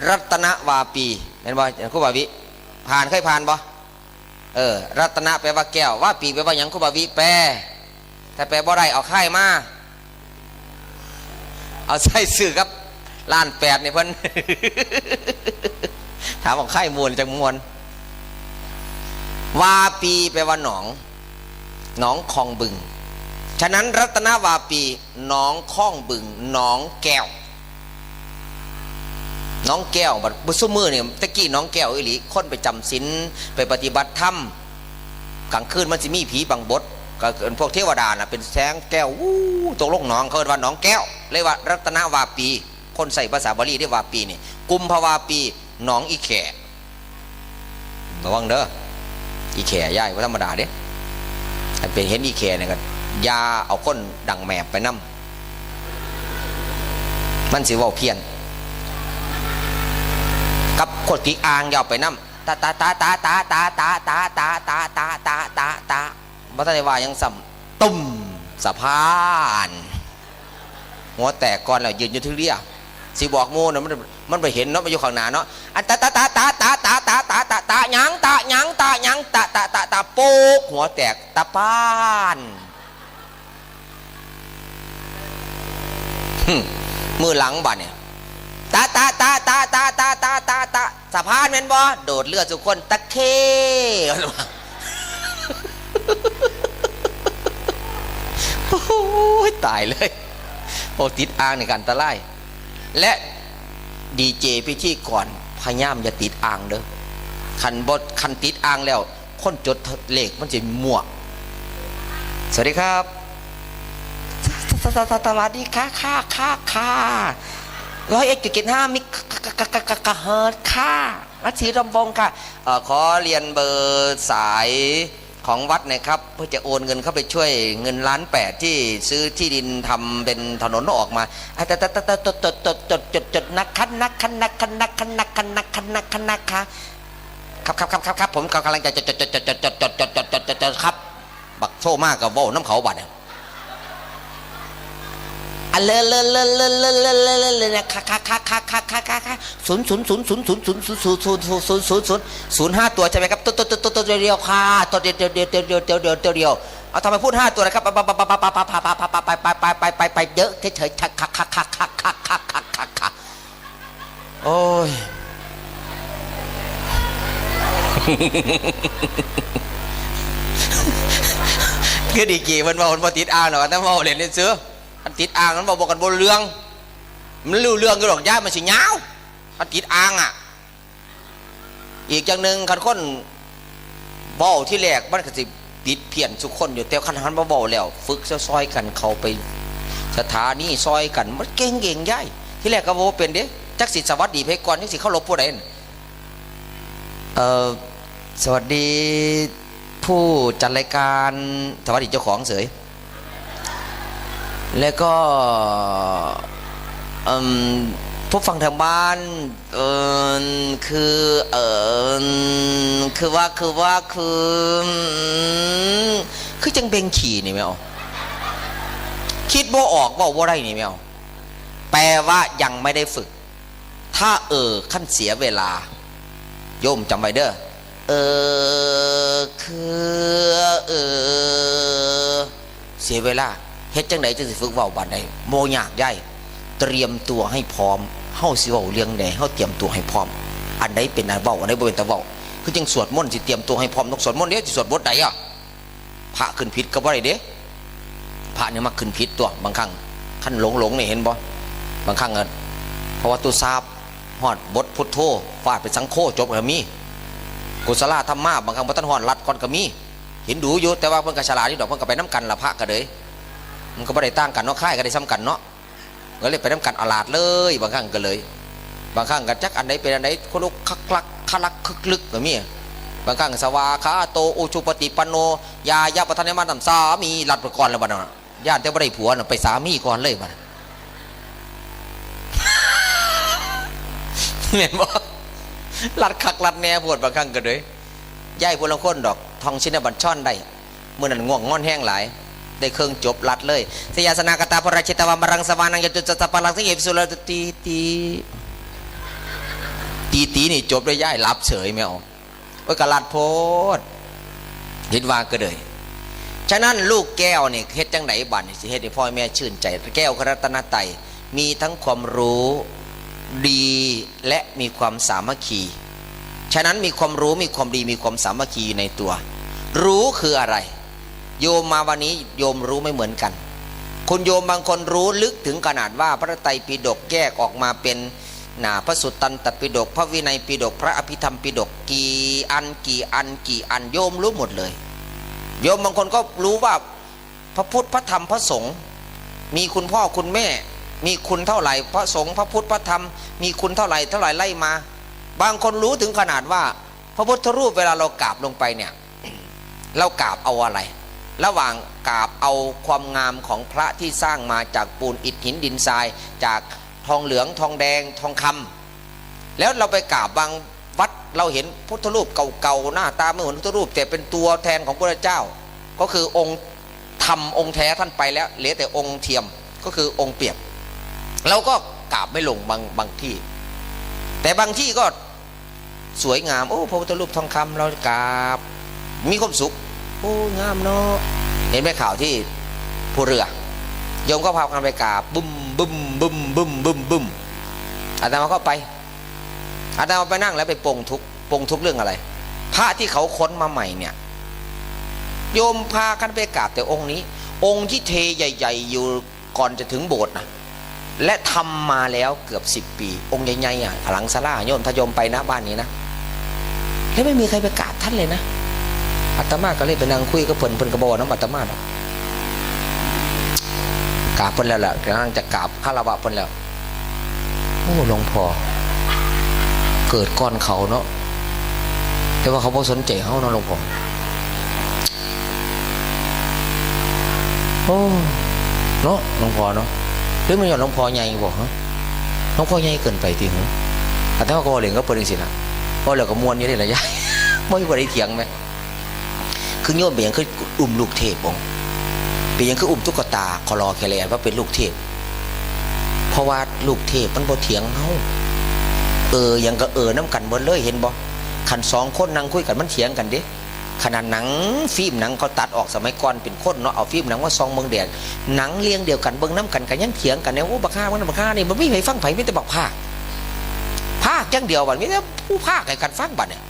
รัตนวาปีเห็นบ่ครูบาวิผ่านเคยผ่านบ่รัตนะแปลว่าแก้วว่าปีแปลว่าหยังครูบาวิแปลถ้าแปลบ่ได้เอาค่ายมา เอาใส่ซื้อครับล้านแปดเนี่ยเพิ่น ถามว่าไข่มวลจากมวลวาปีแปลว่าหนองหนองคลองบึงฉะนั้นรัตนวาปีหนองคลองบึงหนองแก้วน้องแก้วบัดบุษมือเนี่ยตะกี้น้องแก้วอิหลีคนไปจำศีลไปปฏิบัติธรรมกลางคืนมันจะมีผีบังบดก็พวกเทวดาน่ะเป็นแสงแก้ววู้ตกลงหนองเขาเรียกว่าหนองแก้วเรียกว่ารัตนวาปีคนใส่ภาษาบาลีได้วาปีนี่กุมภาวาปีหนองอีแขระวังเด้ออีแขย่ายว่าธรรมดาเด้เป็นเห็นอีแขเนี่ยก็ยาเอาก้นดังแมบไปน้ำมันสิว่าเพี้ยนกับขดติอ่างยาวไปน้ำตาตาตาตาตาตาตาตาตาตาตาตาตาตาบัตรว่ายังสัมตุ่มสะพานหัวแตกก่อนแล้วยืนอยู่ที่เรียสิบอกโมนะมันไปเห็นเนาะมันอยู่ข้างหน้าเนาะอันตาตาตาตาตาตาตาตาตาตาหยังตาหยังตาหยังตาตาตาตาโป๊กหัวแตกตาปานมือหลังบ้านเนี่ยตาตาตาตาตาตาตาตาตาสะพานแม่นบ่โดดเลือดทุกคนตะเคโอ้ยตายเลยโอ้ติดอ่างในการตะไลและดีเจพี่ที่ก่อนพยายามอย่าติดอ่างเด้อคันติดอ่างแล้วคนจดเลขมันจะมั่วสวัสดีครับสวัสดีค่ะ101.75มิกะเฮิรตซ์ค่ะวัดศรีลำวงค่ะขอเรียนเบอร์สายของวัดนะครับเพื่อจะโอนเงินเข้าไปช่วยเงิน1,800,000ที่ซื้อที่ดินทำเป็นถนนออกมาจดนะครับผมกำลังจะจดครับบักโชมากกับโว้น้ำเขาบัดเนี่ยเลยนะคะ05ตัวใช่ไหมครับตัวเดียวค่ะตัวเดียวเอาทำไมพูด5ตัวนะครับไปเยอะเฉยๆโอ้ยคือดีกี่มันมาติดอ่างหน่อยแต่มาเล่นเสื้ออันติดอ่างนั้นบอกกันบนเรื่องมันรู้เรื่องก็หรอกย่ามันสิเงาอันติดอ่างอ่ะอีกอย่างหนึ่งคันคนเบาที่แรกมันก็สิปิดเพี้ยนสุกคนอยู่แต่คันหันมาเบาแล้วฝึกซอยกันเขาไปสถานีซอยกันมันเก่งย่ายที่แรกก็บอกเป็นเด้จักสิสวัสดีเพก่อนจักสิเข้าลบผู้ใดสวัสดีผู้จัดรายการสวัสดีเจ้าของเสยแล้วก็ผู้ฟังทางบ้านคือจังเบงขี่นี่ไม่เอาคิดบ่ออกว่าไรนี่ไม่เอาแปลว่ายังไม่ได้ฝึกถ้าขั้นเสียเวลาโยมจำไว้เด้อเสียเวลาเฮ็ดจังไหนจะสิฝึกเว้าบ้านใดโมยากย่ายเตรียมตัวให้พร้อมเฮาสิเว้าเรื่องใดเฮาเตรียมตัวให้พร้อมอันใดเป็นอันเว้าอันใดบ่เป็นตะเว้าคือจังสวดมนต์สิเตรียมตัวให้พร้อมต้องสวดมนต์เด้สิสวดบทใดอ่ะพระขึ้นผิดก็บ่ได้เด้พระเนี่ยมักขึ้นผิดตัวบางครั้งคันหลงนี่เห็นบ่บางครั้งเพราะว่าตุทราบฮอดบทพุทโธฟาดไปสังโฆจบก็มีกุศลธรรมะบางครั้งบ่ทันฮอดรัดก่อนก็มีเห็นดูอยู่แต่ว่าเพิ่นก็ฉลาดอยู่ดอกเพิ่นก็ไปนำกันละพระก็เลยมันก็ไม่ได้ต่างกันเนาะค่ายก็ได้ซ้ำกันเนาะก็เลยไปน้ำกันอลาดเลยบางครั้งก็เลยบางครั้งก็จักอันไหนเป็นอันไหนคนลุกคักคึกลึกก็มีบางครั้งสวาคาโตอุชุปฏิปันโนยายาปทานมาทำสามีรัดไปก่อนแล้วบ้านน่ะญาติแต่ไม่ได้ผัวน่ะไปสามีก่อนเลยบ้านเห็นบ่รัดคักรัดแน่ปวดบางครั้งก็เลยย่ายพลังคนดอกทองชิ้นบัญช่อนได้เมื่อนั้นง่วงงอนแห้งหลายได้เครื่องจบลัดเลยสยาสนากตาพระราชิตวามรังสวานังยจุจตปาลังสิเอฟสุรตีนี่จบได้ย่ายรับเฉยไม่เอาว่ากระลัดโพดคิดว่าก็เลยฉะนั้นลูกแก้วนี่เฮ็ดจังไหนบัดนี่สิเฮ็ดให้พ่อแม่ชื่นใจแก้วรัตนไตร มีทั้งความรู้ดีและมีความสามัคคีฉะนั้นมีความรู้มีความดีมีความสามัคคีในตัวรู้คืออะไรโยมมาวันนี้โยมรู้ไม่เหมือนกันคุณโยมบางคนรู้ลึกถึงขนาดว่าพระไตรปิฎกแยกออกมาเป็นพระสุตตันตปิฎกพระวินัยปิฎกพระอภิธรรมปิฎกกี่อันกี่อันกี่อันโยมรู้หมดเลยโยมบางคนก็รู้ว่าพระพุทธพระธรรมพระสงฆ์มีคุณพ่อคุณแม่มีคุณเท่าไหร่พระสงฆ์พระพุทธพระธรรมมีคุณเท่าไหร่ไล่มาบางคนรู้ถึงขนาดว่าพระพุทธรูปเวลาเรากราบลงไปเนี่ยเรากราบเอาอะไรระหว่างกราบเอาความงามของพระที่สร้างมาจากปูนอิฐหินดินทรายจากทองเหลืองทองแดงทองคำแล้วเราไปกราบบางวัดเราเห็นพุทธรูปเก่าๆหน้าตาไม่เหมือนพุทธรูปแต่เป็นตัวแทนของพระเจ้าก็คือองค์ธรรมองค์แท้ท่านไปแล้วเหลือแต่องค์เทียมก็คือองค์เปรียบเราก็กราบไม่ลงบางที่แต่บางที่ก็สวยงามโอ้พระพุทธรูปทองคำเรากราบมีความสุขโอ้งามเนาะเห็นไหมข่าวที่ผู้เรือโยมก็พากันไปกราบบึ้มบึ้มบึ้มบึ้มบึ้มบึ้มอาตมาก็ไปอาตมาไปนั่งแล้วไปปรงทุกข์เรื่องอะไรพระที่เขาค้นมาใหม่เนี่ยโยมพากันไปกราบแต่องค์นี้องค์ที่เทใหญ่ๆอยู่ก่อนจะถึงโบสถ์นะและทำมาแล้วเกือบ10 ปีองค์ใหญ่ๆหลังศาลาโยมถ้าโยมไปนะบ้านนี้นะแล้วไม่มีใครไปกราบท่านเลยนะอาตมาก็เลยไปนั่งคุยกับเพิ่นกระบอกน้ำอาตมาหรอกกราบเพิ่นแล้วแหละกำลังจะกราบคารวะเพิ่นแล้วโอ้หลวงพ่อเกิดก่อนเขาเนาะแต่ว่าเขาบ่สนใจเขาเนาะหลวงพ่อโอ้เนาะหลวงพ่อเนาะหรือมันหลวงพ่อใหญ่บ่ฮะหลวงพ่อใหญ่เกินไปทีนึงอาตมาก็บ่เล่นก็เพิ่นสินะบ่แล้วก็มวนอยู่นี่แหละยายบ่อยู่บ่ได้เถียงแม่คือโยมเป็นอย่างคืออุ้มลูกเทพองเป็นอย่างคืออุ้มตุ๊กตาคอรอแคลนว่าเป็นลูกเทพเพราะว่าลูกเทพมันบ่เถียงเฮายังก็น้ำกันหมดเลยเห็นบ่ขัน2 คนนั่งคุยกันมันเถียงกันเด้ขนาดหนังฟิล์มหนังเขาตัดออกสมัยก่อนเป็นคนเนาะเอาฟิล์มหนังว่าซองเมืองแดดหนังเรียงเดียวกันเบิ่งน้ำกันกันยังเถียงกันเนี่ยโอ้บักฆ่ามันบักฆ่านี่มันไม่มีใครฟังไผมีแต่บักภาคอย่างเดียวบัดมีแต่ผู้ภาคให้กันฟังบัดเนี่ย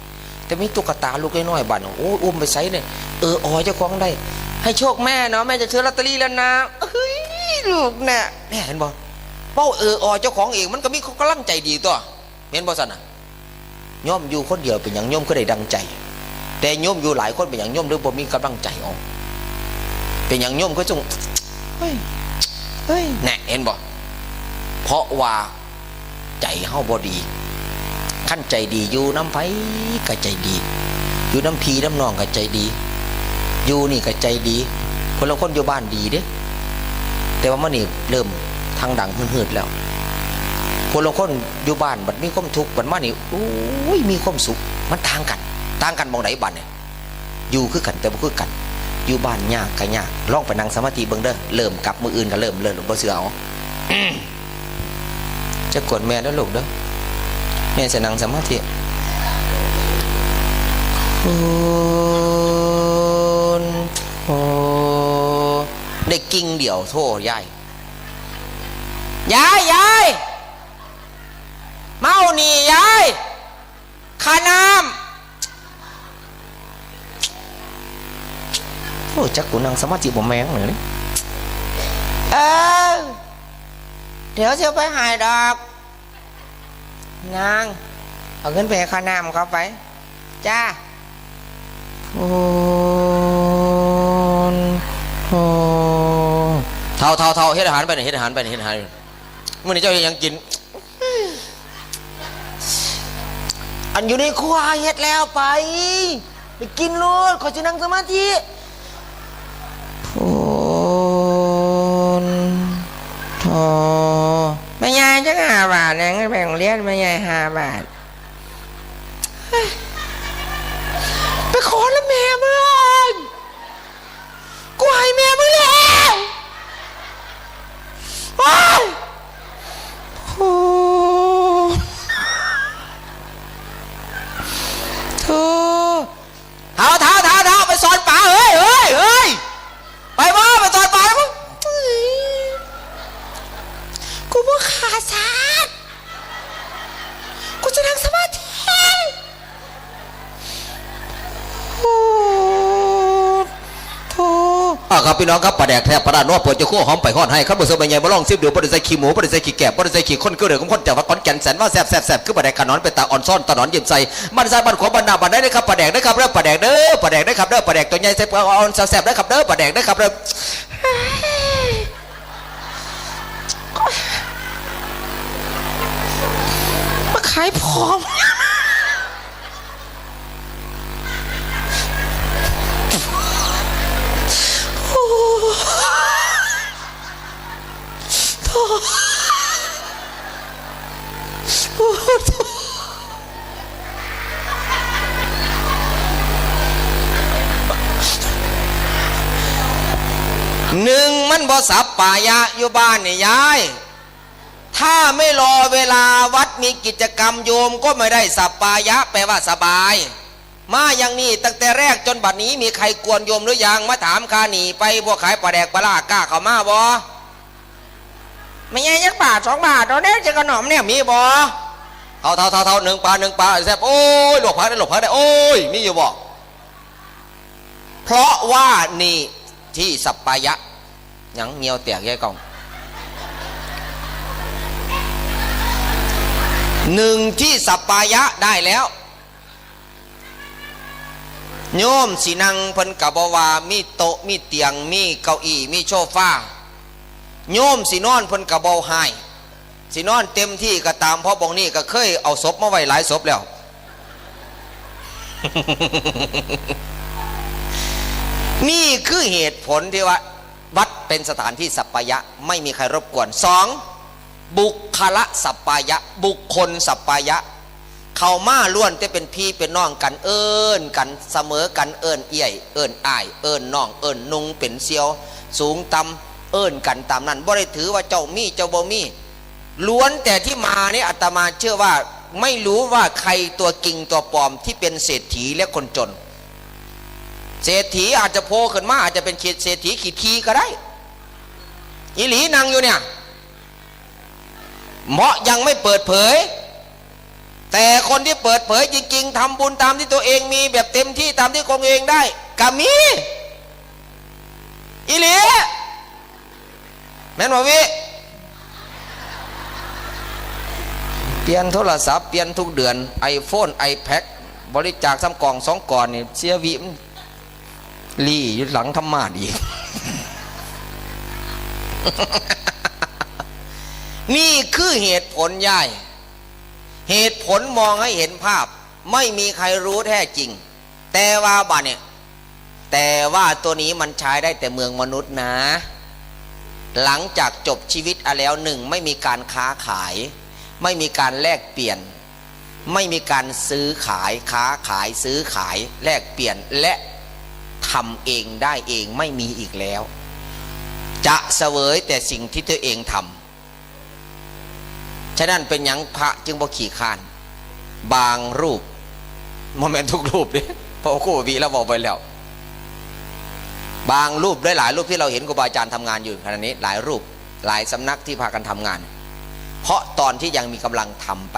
แต่มีตุ๊กตาลูกน้อยๆบัดโอ้อุ้มไปใส่เนี่ยอ๋อเจ้าของได้ให้โชคแม่เนาะแม่จะซื้อลอตเตอรี่แล้วนะเฮ้ยลูกเนี่ยเห็นบ่เป้าอ๋อเจ้าของเองมันก็มีกำลังใจดีตัวเห็นบ่สันน่ะโยมอยู่คนเดียวเป็นอย่างโยมก็ได้ดังใจแต่โยมอยู่หลายคนเป็นอย่างโยมหรือบ่มีกำลังใจอ๋อเป็นอย่างโยมก็จงเฮ้ยแน่เห็นบ่เพราะว่าใจเฮาบ่ดีขั้นใจดีอยู่น้ำไผก็ใจดีอยู่น้ำพีน้ำนองก็ใจดีอยู่นี่ก็ใจดีคนละคนอยู่บ้านดีเด้แต่ว่ามันนี่เริ่มทางดังหืดๆแล้วคนละคนอยู่บ้านบัดมีความทุกข์บัดมานี่โอ้ยมีความสุขมันต่างกันมองไหนบ้านเนี่ยอยู่คือกันแต่บ่คือกันอยู่บ้านยากก็ยากลองไปนั่งสมาธิเบิ่งเด้อเริ่มกลับมืออื่นก็เริ่มบ่เสือเอาจะกดแม่แล้วลูกเด้อแม่จะนั่งสมาธิได้กิ่งเดี่ยวโทษยายเมานี่ยายขาน้ำโอ้จักกูนั่งสมาธิบ่แมงเหรอนี่เดี๋ยวจะไปหายดอกนางเอาเงินไปให้ค่าน้ำเขาไปจ้าเท่าเฮ็ดอาหารไปเฮ็ดอาหารมื้อนี้เจ้ายังกินอันอยู่ในครัวเฮ็ดแล้วไปกินโลดขอจะนั่งสมาธิแม่ยายจะ5 บาทนะเงินแบ่งเลี้ยงแม่ยาย5 บาทไปขอแล้วแม่มึงกูให้แม่มึงแล้วเท้าไปสอนป่าเฮ้ยไปว่าไปสอนป่าแล้วกู กูว่าขาสาดกูจะนั่งสมาธิโอ้โธ่ครับพี่น้องครับปลาแดกแทบปลาดานวดปวดจะคู่หอมไปหอดให้ครับบุษบใหญ่บ่ลองซิบเดือบ่ได้ใส่ขี้หมูบ่ได้ใส่ขี้แกะบ่ได้ใส่ขี้คนก็เดือดของคนแต่ว่าก้อนแก่นแสนว่าแซ่บคือปลาแดกขนอนเป็นตาอ่อนซ่อนตะหนอนยิ้มใส่มันใส่บันขวบันหน้าบันได้ครับปลาแดกได้ครับเด้อปลาแดกเด้อปลาแดกได้ครับเด้อปลาแดกตัวใหญ่แซ่บอ่อนแซ่บได้ครับเด้อปลาแดกได้ครับเด้อมาขายพร้อมหนึ่งมันบ่สับป่ายะอยู่บ้านนี่ยายถ้าไม่รอเวลาวัดมีกิจกรรมโยมก็ไม่ได้สับป่ายะแปลว่าสบายมาอย่างนี้ตั้งแต่แรกจนบัดนี้มีใครกวนโยมหรือยังมาถามคาหนีไปพวกขายปลาแดกปลาล่ากล้าเข้ามาบ่ไม่ใช่ยักษ์บาท2 บาทตอนนี้จะขนมเนี่ยมีบ่เท่า1 ปลาแซ่บโอ้ยหลบพักได้โอ้ยมีอยู่บ่เพราะว่านี่ที่สัปปายะยังเงียวแตกแย่กองหนึ่งที่สัปปายะได้แล้วโยมสินังเพิ่นกับบวามีโต๊ะมีเตียงมีเก้าอี้มีโซฟาโยมสินอนเพิ่นกับบวไฮสินอนเต็มที่ก็ตามเพราะบองนี่ก็เคยเอาศพมาไว้หลายศพแล้ว นี่คือเหตุผลที่ว่าวัดเป็นสถานที่สัปปายะไม่มีใครรบกวน2บุคละสัปปายะบุคคลสัปปายะเข้ามาล้วนจะเป็นพี่เป็นน้องกันเอิ้นกันเสมอกันเอิ้นเอี่ยเอิ้นอ้ายเอิ้นน้องเอิ้นนุงเป็นเซียวสูงต่ำเอิ้นกันตามนั้นบ่ได้ถือว่าเจ้ามีเจ้าบ่มีล้วนแต่ที่มานี่อาตมาเชื่อว่าไม่รู้ว่าใครตัวจริงตัวปลอมที่เป็นเศรษฐีและคนจนเศรษฐีอาจจะโผล่ขึ้นมาอาจจะเป็นเศรษฐีขีดขีก็ได้อีหลีนั่งอยู่เนี่ยเพราะยังไม่เปิดเผยแต่คนที่เปิดเผยจริงๆทำบุญตามที่ตัวเองมีแบบเต็มที่ตามที่ตัวเองได้ก็มีอีหลีแม่นบ่วิเปลี่ยนโทรศัพท์เปลี่ยนทุกเดือน iPhone iPad บริจาค3 กล่อง2 ก่อนนี่เสียวิมลี่อยู่หลังธรรมาดี นี่คือเหตุผลย่ายเหตุผลมองให้เห็นภาพไม่มีใครรู้แท้จริงแต่ว่าบ้านเนี่ยแต่ว่าตัวนี้มันใช้ได้แต่เมืองมนุษย์นะหลังจากจบชีวิตแล้ว1ไม่มีการค้าขายไม่มีการแลกเปลี่ยนไม่มีการซื้อขายค้าขายซื้อขายแลกเปลี่ยนและทำเองได้เองไม่มีอีกแล้วจะเสวยแต่สิ่งที่ตัวเองทำฉะนั้นเป็นหยังพระจึงบ่ขี้ข้านบางรูปโมเมนต์ทุกรูปเนี่ยเพราะครูบีเราบอกไปแล้วบางรูปได้หลายรูปที่เราเห็นครูบาอาจารย์ทำงานอยู่ขณะนี้หลายรูปหลายสำนักที่พากันทำงานเพราะตอนที่ยังมีกำลังทำไป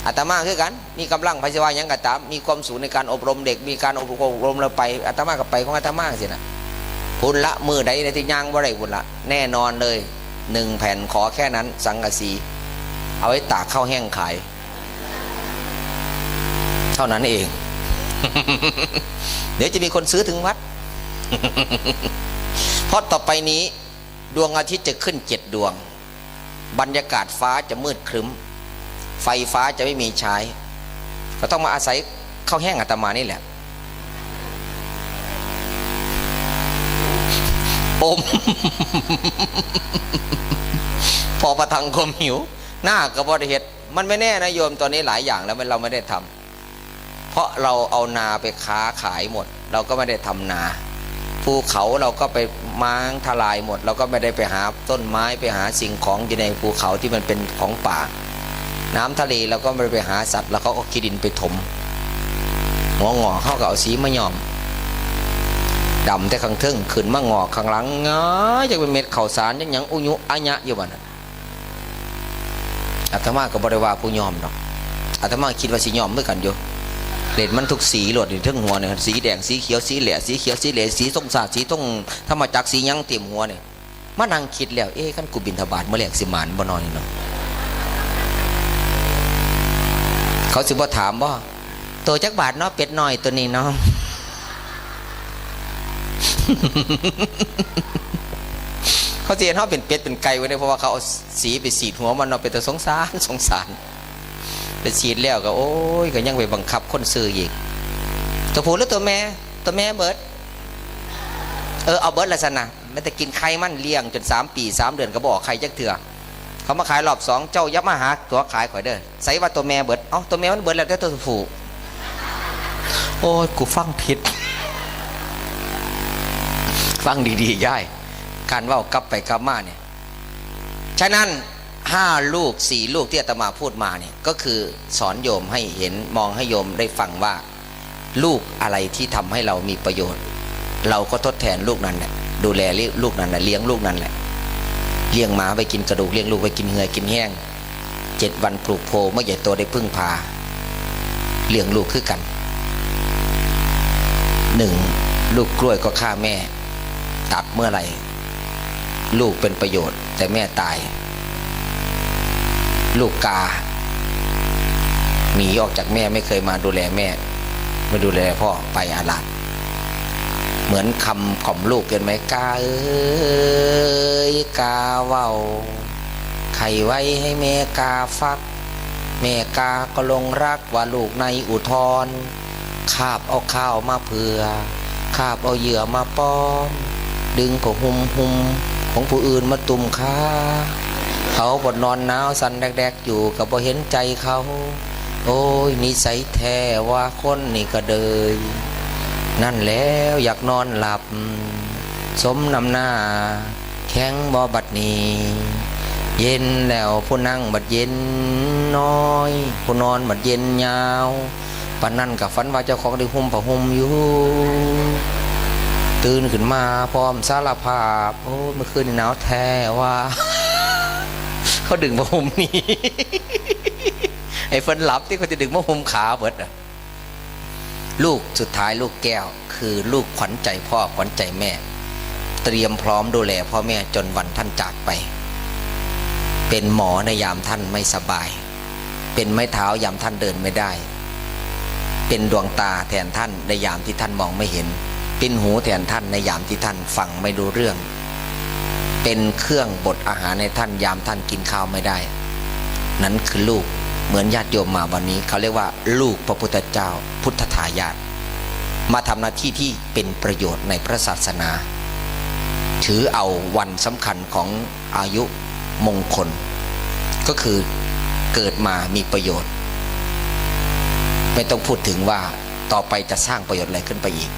อาตมาคือกันมีกำลังพระศิวายังกระตามมีความสูงในการอบรมเด็กมีการอบรมเราไปอาตมากับไปของอาตมาสินะพุ่นละมือใดในที่ย่างบ่ได้พุ่นละแน่นอนเลย1 แผ่นขอแค่นั้นสังกะสีเอาไว้ตากข้าวแห้งขายเท่านั้นเอง เดี๋ยวจะมีคนซื้อถึงวัด เพราะต่อไปนี้ดวงอาทิตย์จะขึ้น7 ดวงบรรยากาศฟ้าจะมืดครึ้มไฟฟ้าจะไม่มีใช้ก็ต้องมาอาศัยข้าวแห้งอาตมานี่แหละอม พอประทังความหิวหน้ากับบริเหตุมันไม่แน่นะโยมตอนนี้หลายอย่างแล้วเราไม่ได้ทำเพราะเราเอานาไปค้าขายหมดเราก็ไม่ได้ทำนาภูเขาเราก็ไปม้างทลายหมดเราก็ไม่ได้ไปหาต้นไม้ไปหาสิ่งของอยู่ในภูเขาที่มันเป็นของป่าน้ำทะเลเราก็ไม่ได้ไปหาสัตว์แล้วเขาก็ขี้ดินไปถมหัวงอเขาก็เอาสีมาย่อมดำแต่ข้างทึ่งขึ้นมางอข้างหลังง้อจะเป็นเม็ดข้าวสารยังอุยุอัญะอยู่บ้าน อาตมาก็บริวาผู้ยอมดอกอาตมาคิดว่าสิยอมเมื่อกันอยู่เล่นมันทุกสีโหลดทั้งหัวเนี่ยสีแดงสีเขียวสีเหลืองสีเขียวสีเหลืองสีส้มสาดสีต้องธรรมจักสียังเต็มหัวเนี่ยมานั่งคิดแล้วขั้นกูบินทบาทเมื่อแรกสิมานบ่นอนเนาะเขาสิบ่ถามบ่ตัวจักบาทเนาะเป็ดน้อยตัวนี้เนาะเขาเจียนเขาเป็นเป็ดเป็นไก่ไว้เนี่ยเพราะว่าเขาเอาสีไปสีดหัวมันเนาะเป็นแต่สงสารไปสีดแล้วก็โอ้ยก็ยังไปบังคับคนซื้ออีกตัวผู้หรือตัวแม่เบิร์ดเอาเบิร์ดละสนะไม่แต่กินไข่มันเลี้ยงจน3 ปี3 เดือนก็บอกไข่จักเถื่อเขามาขายรอบ2เจ้ายับมาหาตัวขายข่อยเด้อใส่ว่าตัวแม่เบิร์ดตัวแม่มันเบิร์ดแล้วแต่ตัวผู้โอ้ยกูฟังผิดฟังดีๆย่ายการว่ากลับไปกลับมาเนี่ยฉะนั้น5 ลูก4 ลูกที่อาตมาพูดมาเนี่ยก็คือสอนโยมให้เห็นมองให้โยมได้ฟังว่าลูกอะไรที่ทำให้เรามีประโยชน์เราก็ทดแทนลูกนั้นแหละดูแลลูกนั้นแหละเลี้ยงลูกนั้นแหละเลี้ยงหมาไปกินกระดูกเลี้ยงลูกไปกินเหือกินแห้ง7 วันปลูกโพเมื่อใหญ่โตได้พึ่งพาเลี้ยงลูกคือกัน1ลูกกล้วยก็ฆ่าแม่ตัดเมื่อไหร่ลูกเป็นประโยชน์แต่แม่ตายลูกกาหนีออกจากแม่ไม่เคยมาดูแลแม่ไม่ดูแลพ่อไปอาลาดเหมือนคำของลูกเกินไหมกาเอ้ยกาเว้าไข่ไว้ให้แม่กาฟักแม่กาก็ลงรักว่าลูกในอุทธรคาบเอาข้าวมาเผื่อคาบเอาเหยื่อมาป้อนดึงผ้าห่มของผู้อื่นมาตุ่มขาเขาบดนอนหนาวสั่นแดกๆอยู่กับบ่เห็นใจเขาโอ้ยนิสัยแท้ว่าคนนี่ก็เดยนั่นแล้วอยากนอนหลับสมนำหน้าแข็งบ่บัดนี้เย็นแล้วผู้นั่งบัดเย็นน้อยผู้นอนบัดเย็นยาวปานนั้นกับฝันว่าเจ้าของได้ห่มผ้าห่มอยู่ตื่นขึ้นมาพร้อมสารภาพโอ้เมื่อคืนหนาวแท้ว่าเขาดึงมาห่มนี่ไอ้ฝันหลับที่เขาจะดึงมาห่มขาเบิดลูกสุดท้ายลูกแก้วคือลูกขวัญใจพ่อขวัญใจแม่เตรียมพร้อมดูแลพ่อแม่จนวันท่านจากไปเป็นหมอในยามท่านไม่สบายเป็นไม้เท้ายามท่านเดินไม่ได้เป็นดวงตาแทนท่านในยามที่ท่านมองไม่เห็นเป็นหูแทนท่านในยามที่ท่านฟังไม่รู้เรื่องเป็นเครื่องบดอาหารในท่านยามท่านกินข้าวไม่ได้นั้นคือลูกเหมือนญาติโยมมาวันนี้เขาเรียกว่าลูกพระพุทธเจ้าพุทธทายาทมาทำหน้าที่ที่เป็นประโยชน์ในพระศาสนาถือเอาวันสำคัญของอายุมงคลก็คือเกิดมามีประโยชน์ไม่ต้องพูดถึงว่าต่อไปจะสร้างประโยชน์อะไรขึ้นไปอีก